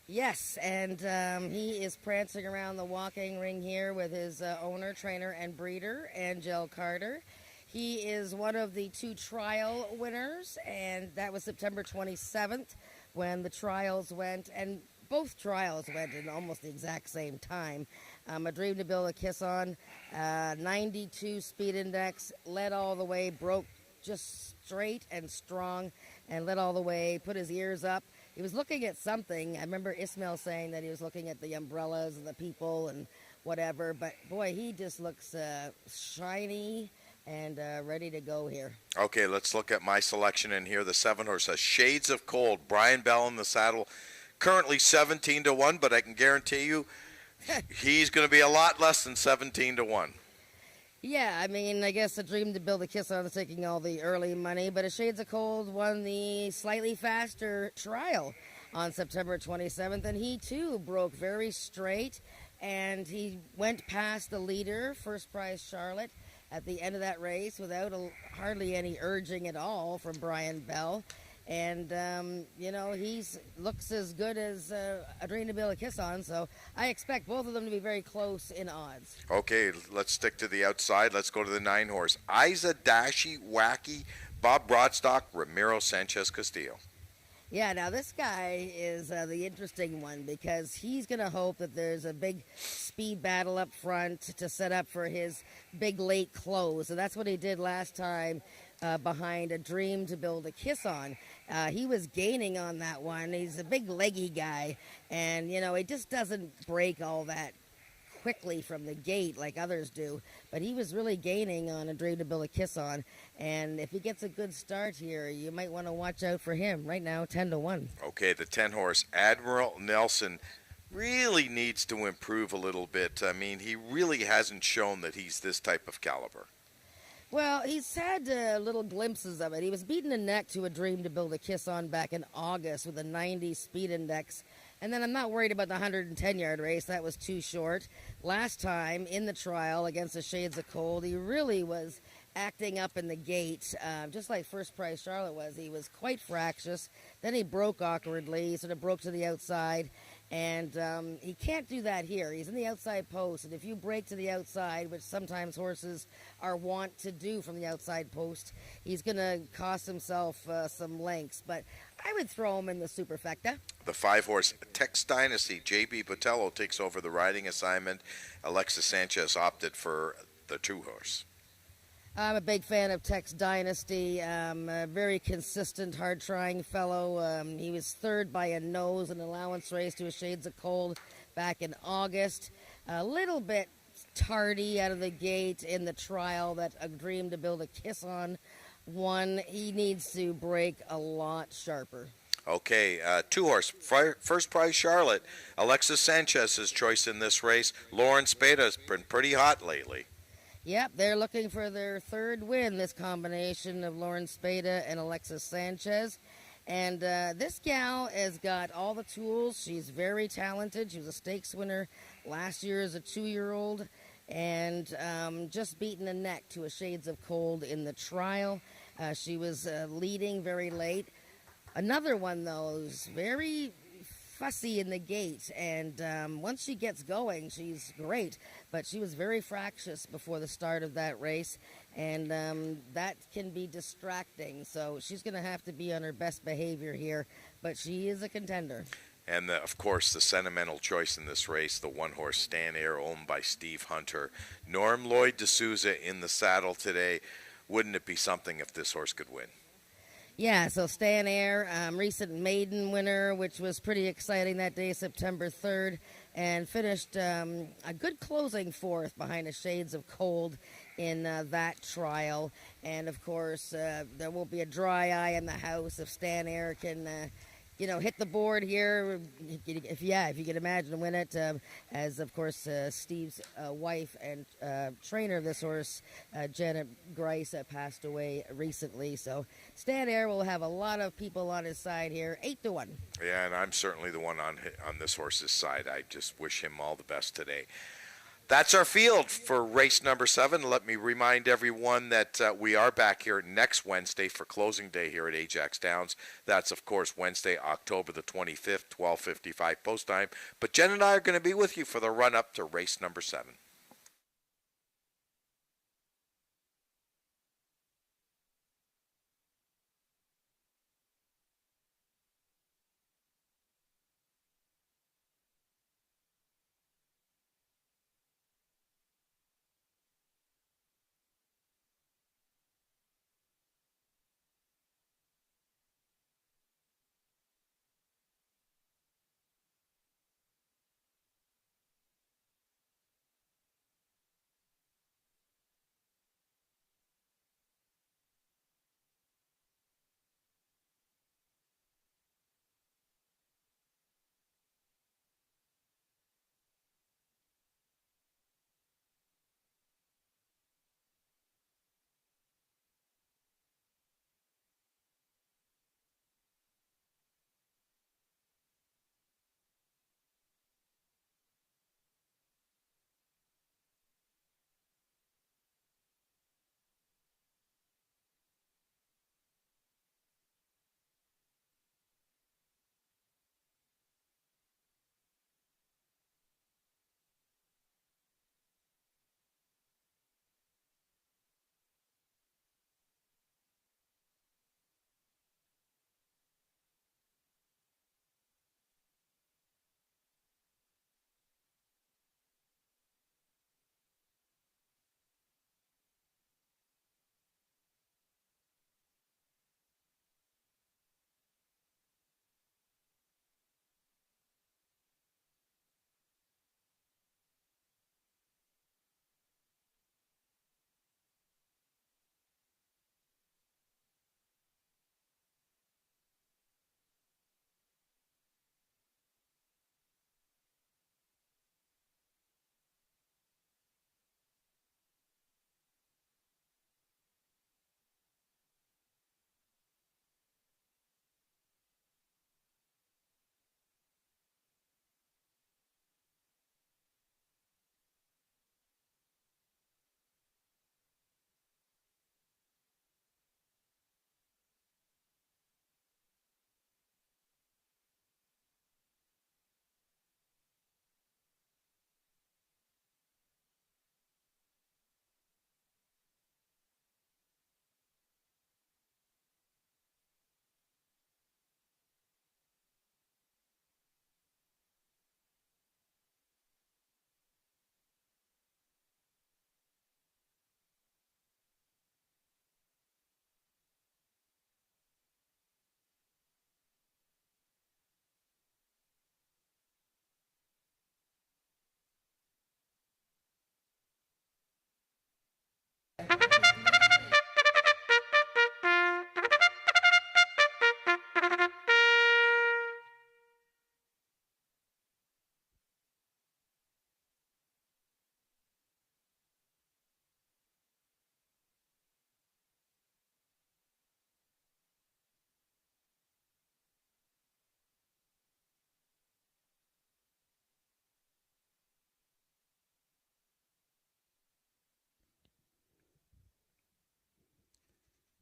Yes, and he is prancing around the walking ring here with his owner, trainer, and breeder, Angel Carter. He is one of the 2 trial winners, and that was September 27th when the trials went, and both trials went in almost the exact same time. A Dream to Build a Kiss On, 92 speed index, led all the way, broke just straight and strong, and led all the way, put his ears up. He was looking at something. I remember Ismail saying that he was looking at the umbrellas and the people and whatever, but boy, he just looks shiny and ready to go here. Okay, let's look at my selection in here. The 7-horse, Shades of Cold. Brian Bell in the saddle, currently 17-1, but I can guarantee you he's going to be a lot less than 17-1. Yeah, I mean, I guess A Dream to Build a Kiss On is taking all the early money, but A Shades of Cold won the slightly faster trial on September 27th, and he too broke very straight, and he went past the leader, First Prize Charlotte, at the end of that race without hardly any urging at all from Brian Bell. And, he looks as good as A Dream to Build a Kiss On, so I expect both of them to be very close in odds. Okay, let's stick to the outside. Let's go to the 9-horse. Isa Dashi Wacky, Bob Broadstock, Ramiro Sanchez Castillo. Yeah, now this guy is the interesting one because he's going to hope that there's a big speed battle up front to set up for his big late close. And that's what he did last time behind A Dream to Build a Kiss On. He was gaining on that one. He's a big leggy guy, and, he just doesn't break all that quickly from the gate like others do, but he was really gaining on A Dream to Build a Kiss On, and if he gets a good start here, you might want to watch out for him. Right now, 10-1. Okay, the 10-horse, Admiral Nelson, really needs to improve a little bit. I mean, he really hasn't shown that he's this type of caliber. Well, he's had little glimpses of it. He was beating the neck to A Dream to Build a Kiss On back in August with a 90 speed index. And then I'm not worried about the 110-yard race. That was too short. Last time in the trial against the Shades of Cold, he really was acting up in the gate, just like First Prize Charlotte was. He was quite fractious. Then he broke awkwardly. He sort of broke to the outside. And he can't do that here. He's in the outside post. And if you break to the outside, which sometimes horses are wont to do from the outside post, he's going to cost himself some lengths. But I would throw him in the superfecta. The 5-horse, Tex Dynasty, J.B. Botello takes over the riding assignment. Alexis Sanchez opted for the 2-horse. I'm a big fan of Tex Dynasty, a very consistent, hard-trying fellow. He was third by a nose in an allowance race to a Shades of Cold back in August. A little bit tardy out of the gate in the trial that A Dream to Build a Kiss On won. He needs to break a lot sharper. Okay, 2-horse, First Prize Charlotte. Alexis Sanchez's choice in this race. Lauren Spada's been pretty hot lately. Yep, they're looking for their third win, this combination of Lauren Spada and Alexis Sanchez. And this gal has got all the tools. She's very talented. She was a stakes winner last year as a 2-year-old and just beaten the neck to a Shades of Cold in the trial. She was leading very late. Another one, though, is very fussy in the gate, and once she gets going, she's great, but she was very fractious before the start of that race, and that can be distracting, so she's going to have to be on her best behavior here, but she is a contender. And, of course, the sentimental choice in this race, the 1-horse Stan Air, owned by Steve Hunter. Norm Lloyd D'Souza in the saddle today. Wouldn't it be something if this horse could win? Yeah, so Stan Air, recent maiden winner, which was pretty exciting that day, September 3rd, and finished a good closing fourth behind a Shades of Cold in that trial. And, of course, there won't be a dry eye in the house if Stan Air can hit the board here. If you can imagine win it, as of course Steve's wife and trainer of this horse, Janet Grice, passed away recently. So Stan Air will have a lot of people on his side here, 8-1. Yeah, and I'm certainly the one on this horse's side. I just wish him all the best today. That's our field for race number 7. Let me remind everyone that we are back here next Wednesday for closing day here at Ajax Downs. That's, of course, Wednesday, October the 25th, 12:55 post time. But Jen and I are going to be with you for the run-up to race number 7.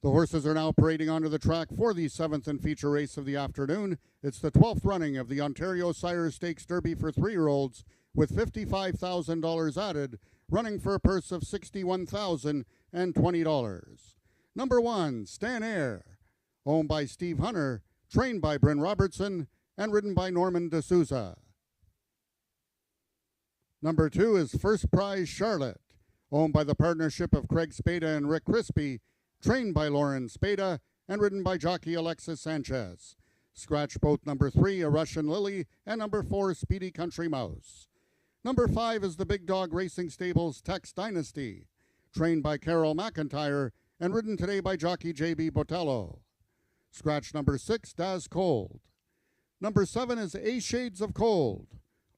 The horses are now parading onto the track for the 7th and feature race of the afternoon. It's the 12th running of the Ontario Sire Stakes Derby for 3-year-olds with $55,000 added, running for a purse of $61,020. Number 1, Stan Air, owned by Steve Hunter, trained by Bryn Robertson, and ridden by Norman D'Souza. Number 2 is First Prize Charlotte, owned by the partnership of Craig Spada and Rick Crispy, trained by Lauren Spada and ridden by jockey Alexis Sanchez. Scratch both number 3, A Russian Lily, and number 4, Speedy Country Mouse. Number 5 is the Big Dog Racing Stables Tex Dynasty, trained by Carol McIntyre and ridden today by jockey J.B. Botello. Scratch number 6, Daz Cold. Number 7 is A Shades of Cold,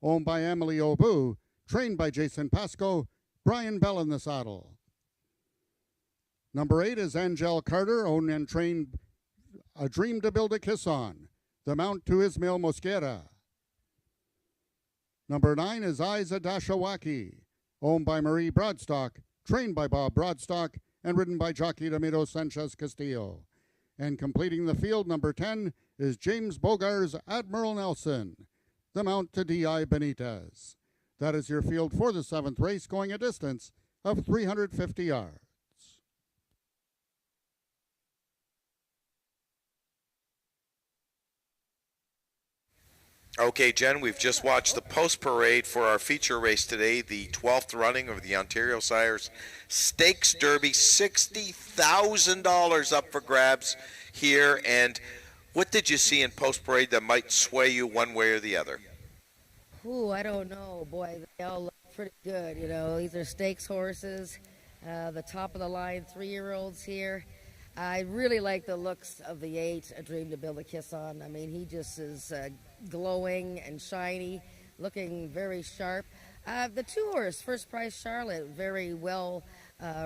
owned by Emily Obu, trained by Jason Pasco, Brian Bell in the saddle. Number 8 is Angel Carter, owned and trained A Dream to Build a Kiss On, the mount to Ismail Mosquera. Number 9 is Isa Dashawaki, owned by Marie Broadstock, trained by Bob Broadstock, and ridden by jockey Ramiro Sanchez Castillo. And completing the field, number 10 is James Bogar's Admiral Nelson, the mount to D.I. Benitez. That is your field for the 7th race, going a distance of 350 yards. Okay, Jen, we've just watched the post parade for our feature race today, the 12th running of the Ontario Sires Stakes Derby. $60,000 up for grabs here. And what did you see in post parade that might sway you one way or the other? Ooh, I don't know. Boy, they all look pretty good. You know, these are stakes horses, the top of the line 3-year-olds here. I really like the looks of the 8, A Dream to Build a Kiss On. I mean, he just is glowing and shiny, looking very sharp. The 2-horse, First Prize Charlotte, very well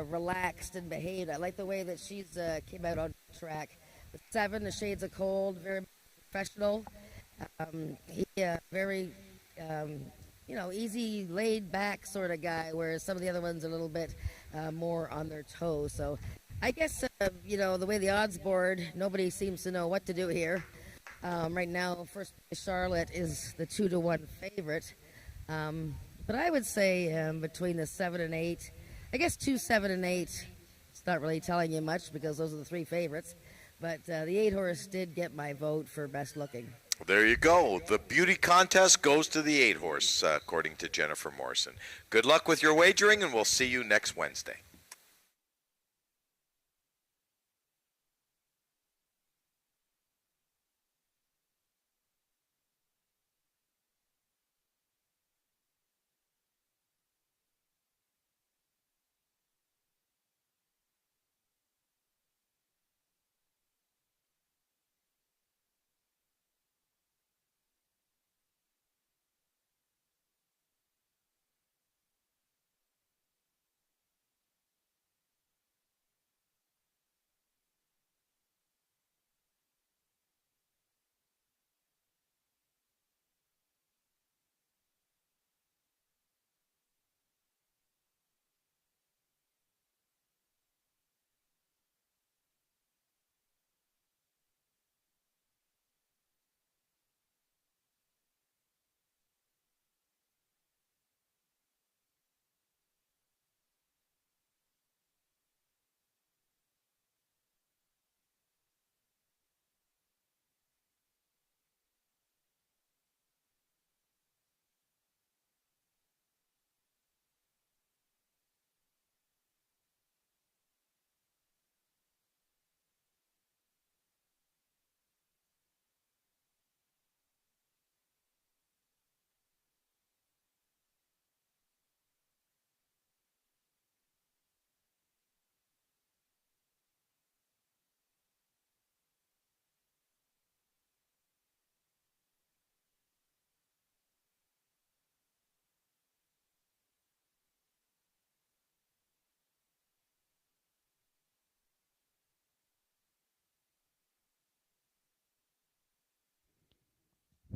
relaxed and behaved. I like the way that she's came out on track. The 7, The Shades of Cold, very professional. He very, easy, laid back sort of guy, whereas some of the other ones are a little bit more on their toes. So I guess, the way the odds board, nobody seems to know what to do here. Right now, First Prize Charlotte is the 2-1 favorite. But I would say between the 7 and 8, I guess 2, 7, and 8, it's not really telling you much because those are the 3 favorites. But the 8-horse did get my vote for best looking. There you go. The beauty contest goes to the 8-horse, according to Jennifer Morrison. Good luck with your wagering, and we'll see you next Wednesday.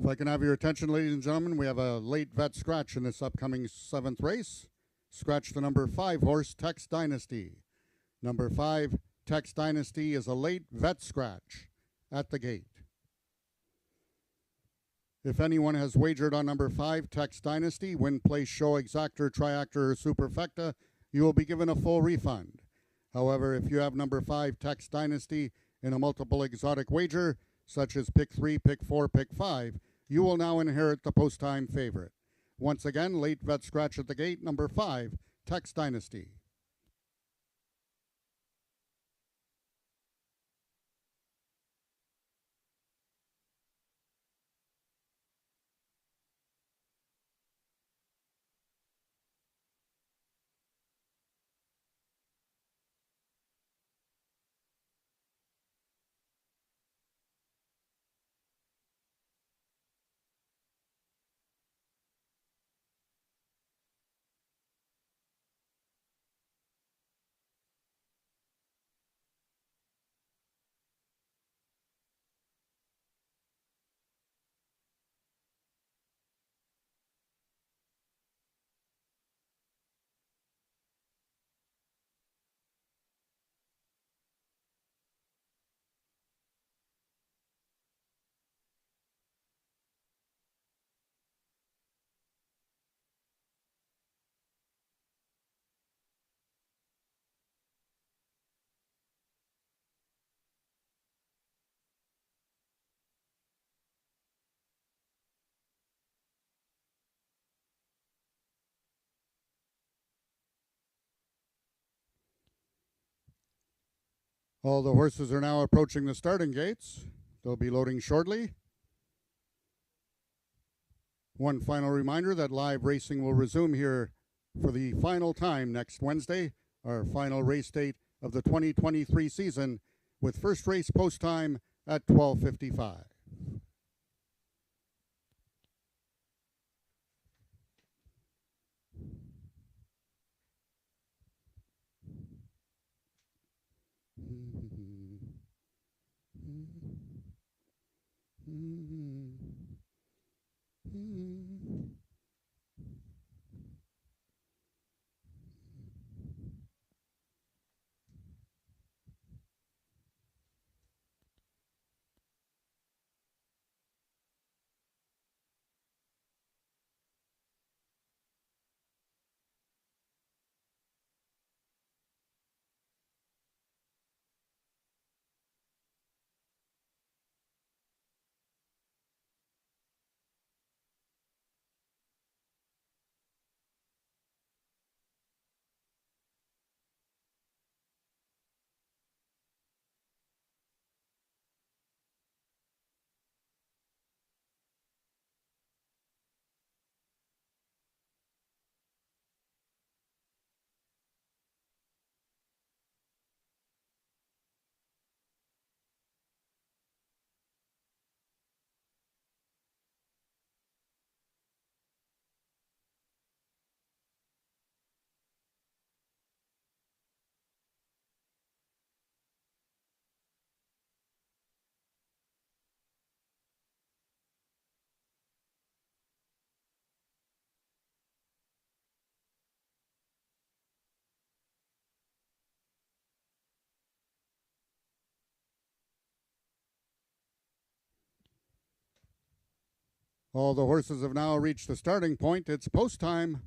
If I can have your attention, ladies and gentlemen, we have a late vet scratch in this upcoming 7th race. Scratch the number 5 horse, Tex Dynasty. Number 5, Tex Dynasty, is a late vet scratch at the gate. If anyone has wagered on number 5, Tex Dynasty, win, place, show, exactor, triactor, or superfecta, you will be given a full refund. However, if you have number 5, Tex Dynasty, in a multiple exotic wager, such as pick 3, pick 4, pick 5, you will now inherit the post-time favorite. Once again, late vet scratch at the gate, number 5, Tex Dynasty. All the horses are now approaching the starting gates. They'll be loading shortly. One final reminder that live racing will resume here for the final time next Wednesday, our final race date of the 2023 season, with first race post time at 12:55. All the horses have now reached the starting point. It's post time.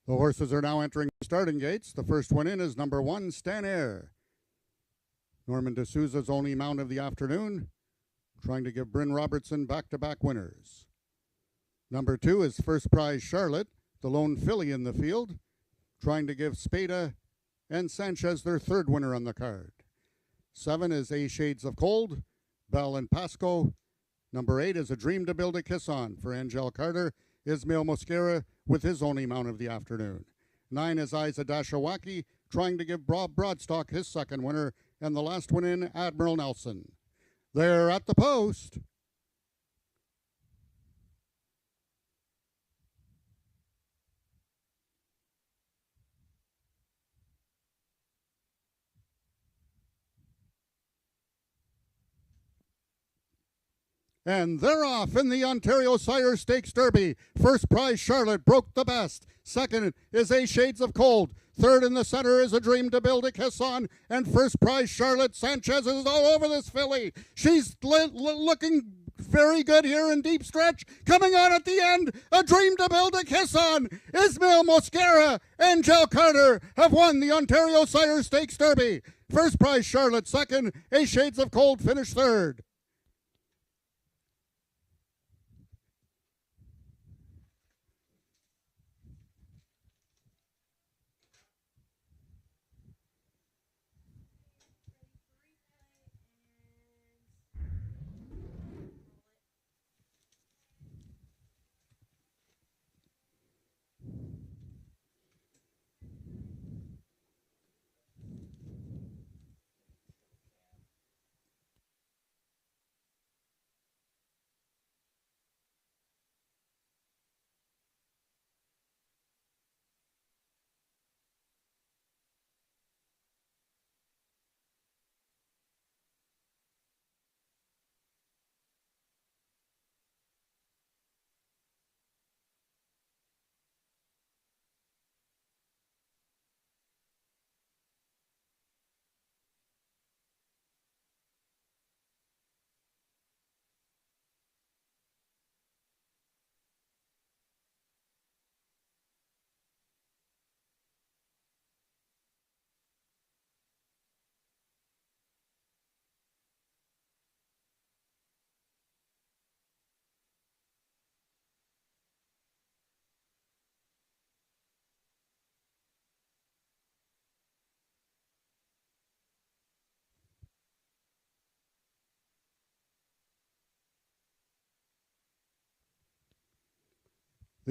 The horses are now entering the starting gates. The first one in is number 1, Stan Air. Norman D'Souza's only mount of the afternoon, trying to give Bryn Robertson back-to-back winners. Number 2 is First Prize Charlotte, the lone filly in the field, trying to give Spada and Sanchez their third winner on the card. 7 is A Shades of Cold, Bell and Pasco. Number 8 is A Dream to Build a Kiss On for Angel Carter, Ismail Mosquera with his only mount of the afternoon. 9 is Isa Dashawaki, trying to give Bob Broadstock his second winner, and the last one in, Admiral Nelson. They're at the post. And they're off in the Ontario Sire Stakes Derby. First Prize Charlotte broke the best. Second is A Shades of Cold. Third in the center is A Dream to Build a Kiss On. And First Prize Charlotte Sanchez is all over this filly. She's looking very good here in deep stretch. Coming on at the end, A Dream to Build a Kiss On. Ismail Mosquera and Angel Carter have won the Ontario Sire Stakes Derby. First Prize Charlotte second. A Shades of Cold finished third.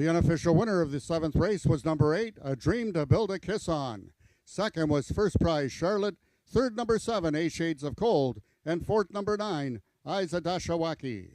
The unofficial winner of the 7th race was number 8, A Dream to Build a Kiss On. Second was First Prize Charlotte. Third, number 7, A Shades of Cold. And fourth, number 9, Isa Dashawaki.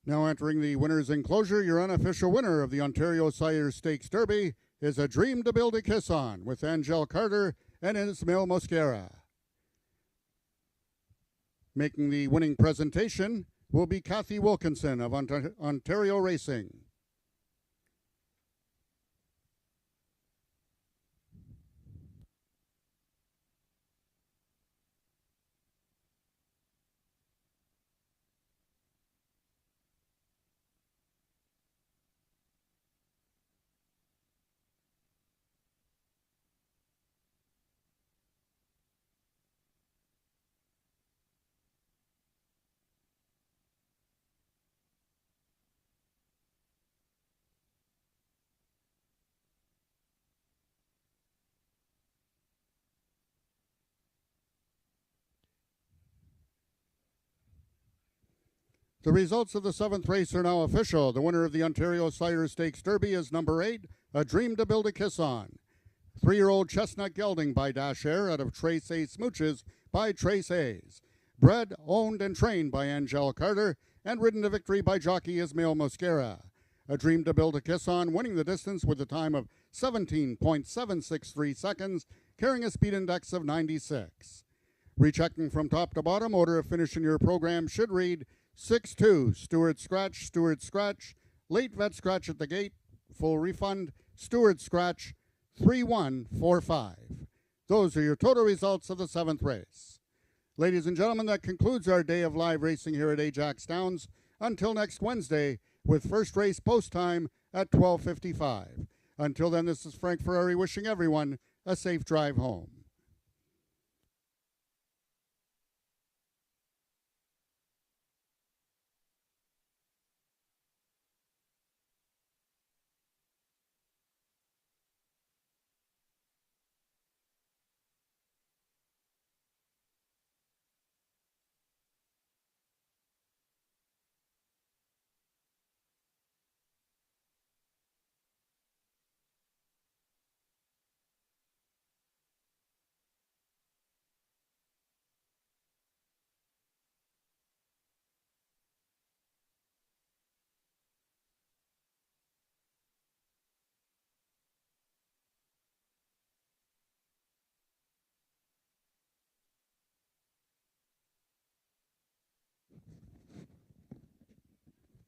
Now entering the winner's enclosure, your unofficial winner of the Ontario Sire Stakes Derby is A Dream to Build a Kiss On with Angel Carter and Ismail Mosquera. Making the winning presentation will be Kathy Wilkinson of Ontario Racing. The results of the 7th race are now official. The winner of the Ontario Sire Stakes Derby is number 8, A Dream to Build a Kiss On. 3-year-old Chestnut Gelding by Dash Air out of Trace A Smooches by Trace A's. Bred, owned, and trained by Angel Carter and ridden to victory by jockey Ismail Mosquera. A Dream to Build a Kiss On, winning the distance with a time of 17.763 seconds, carrying a speed index of 96. Rechecking from top to bottom, order of finish in your program should read 6-2, Stewart Scratch, late vet scratch at the gate, full refund, Stewart Scratch, 3-1-4-5. Those are your total results of the 7th race. Ladies and gentlemen, that concludes our day of live racing here at Ajax Downs. Until next Wednesday, with first race post time at 12:55. Until then, this is Frank Ferrari wishing everyone a safe drive home.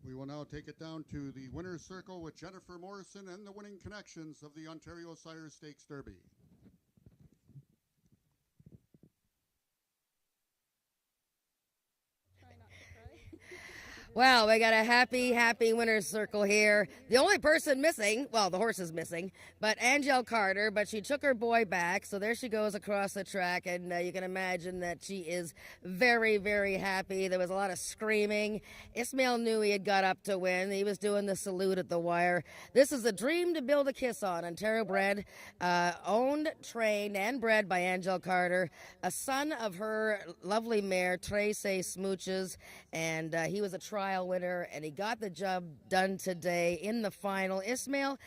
We will now take it down to the winner's circle with Jennifer Morrison and the winning connections of the Ontario Sire Stakes Derby. Well, we got a happy winner's circle here. The only person missing, well, the horse is missing, but Angel Carter, but she took her boy back, so there she goes across the track, and you can imagine that she is very, very happy. There was a lot of screaming. Ismail knew he had got up to win. He was doing the salute at the wire. This is a dream to build a kiss on. Ontario bred, owned, trained, and bred by Angel Carter, a son of her lovely mare, Trace Smooches, and he was a trial winner, and he got the job done today in the final. Ismail,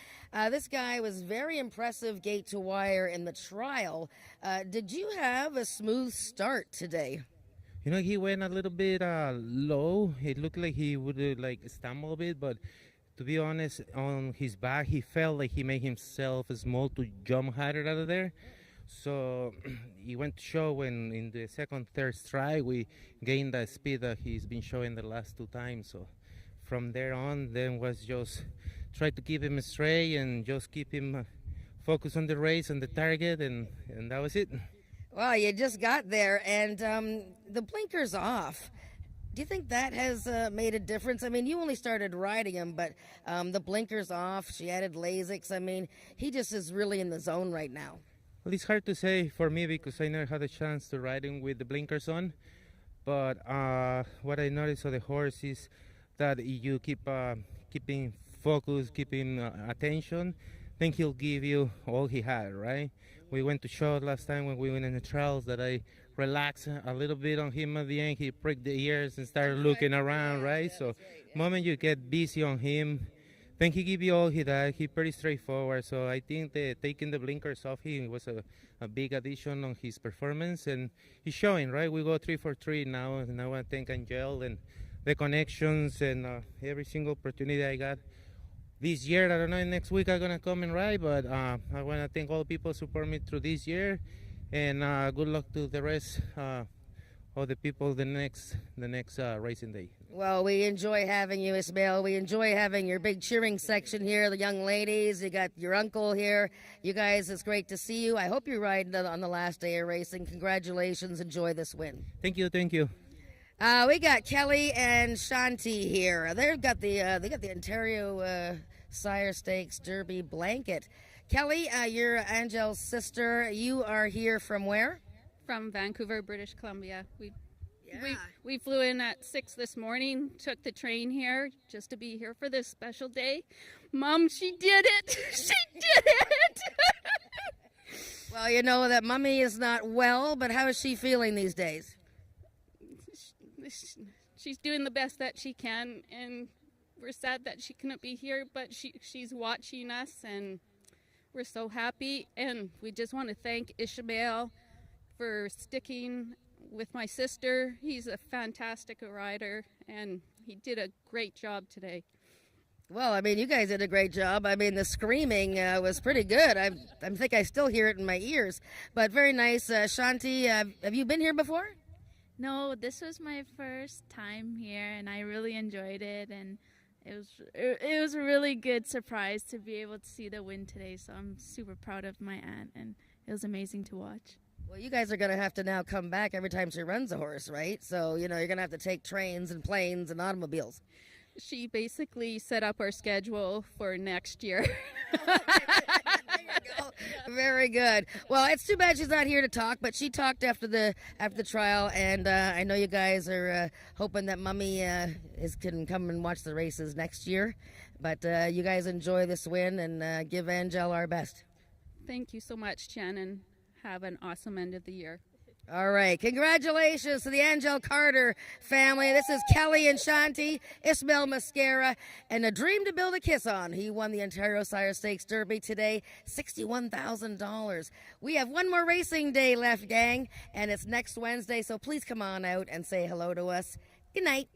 this guy was very impressive gate to wire in the trial. Did you have a smooth start today? You know, he went a little bit low. It looked like he would stumble a bit, but to be honest, on his back, he felt like he made himself small to jump higher out of there. So he went to show when in the second, third strike, we gained the speed that he's been showing the last 2 times. So from there on, then was just try to keep him straight and just keep him focused on the race and the target, and that was it. Well, you just got there, and the blinkers off. Do you think that has made a difference? I mean, you only started riding him, but the blinkers off, she added Lasix. I mean, he just is really in the zone right now. Well, it's hard to say for me because I never had a chance to ride him with the blinkers on. But what I noticed of the horse is that you keep keeping focus, keeping attention, then he'll give you all he had, right? We went to show last time when we went in the trials that I relaxed a little bit on him at the end. He pricked the ears and started looking around, right? So moment you get busy on him, then he give you all he had. He pretty straightforward. So I think that taking the blinkers off him was a big addition on his performance, and he's showing, right? We go 3 for 3 now, and I want to thank Angel and the connections and every single opportunity I got this year. I don't know, next week I'm gonna come and ride, but I want to thank all the people who support me through this year, and good luck to the rest of the people the next racing day. Well, we enjoy having you, Ismail. We enjoy having your big cheering section here, the young ladies. You got your uncle here. You guys, it's great to see you. I hope you're riding on the last day of racing. Congratulations. Enjoy this win. Thank you. We got Kelly and Shanti here. They've got the Ontario Sire Stakes Derby blanket. Kelly, you're Angel's sister. You are here from where? From Vancouver, British Columbia. We flew in at 6 this morning, took the train here just to be here for this special day. Mom, she did it! She did it! Well, you know that Mummy is not well, but how is she feeling these days? She's doing the best that she can, and we're sad that she couldn't be here, but she's watching us, and we're so happy. And we just want to thank Ishmael for sticking with my sister. He's a fantastic rider, and he did a great job today. Well, I mean, you guys did a great job. I mean, the screaming was pretty good. I think I still hear it in my ears, but very nice. Shanti, have you been here before? No, this was my first time here, and I really enjoyed it, and it was a really good surprise to be able to see the win today, so I'm super proud of my aunt, and it was amazing to watch. Well, you guys are going to have to now come back every time she runs a horse, right? So, you know, you're going to have to take trains and planes and automobiles. She basically set up our schedule for next year. Very good. Well, it's too bad she's not here to talk, but she talked after the trial, and I know you guys are hoping that Mummy can come and watch the races next year. But you guys enjoy this win and give Angel our best. Thank you so much, Jen, and have an awesome end of the year. All right. Congratulations to the Angel Carter family. This is Kelly and Shanti, Ismail Mascara, and a dream to build a kiss on. He won the Ontario Sire Stakes Derby today, $61,000. We have one more racing day left, gang, and it's next Wednesday, so please come on out and say hello to us. Good night.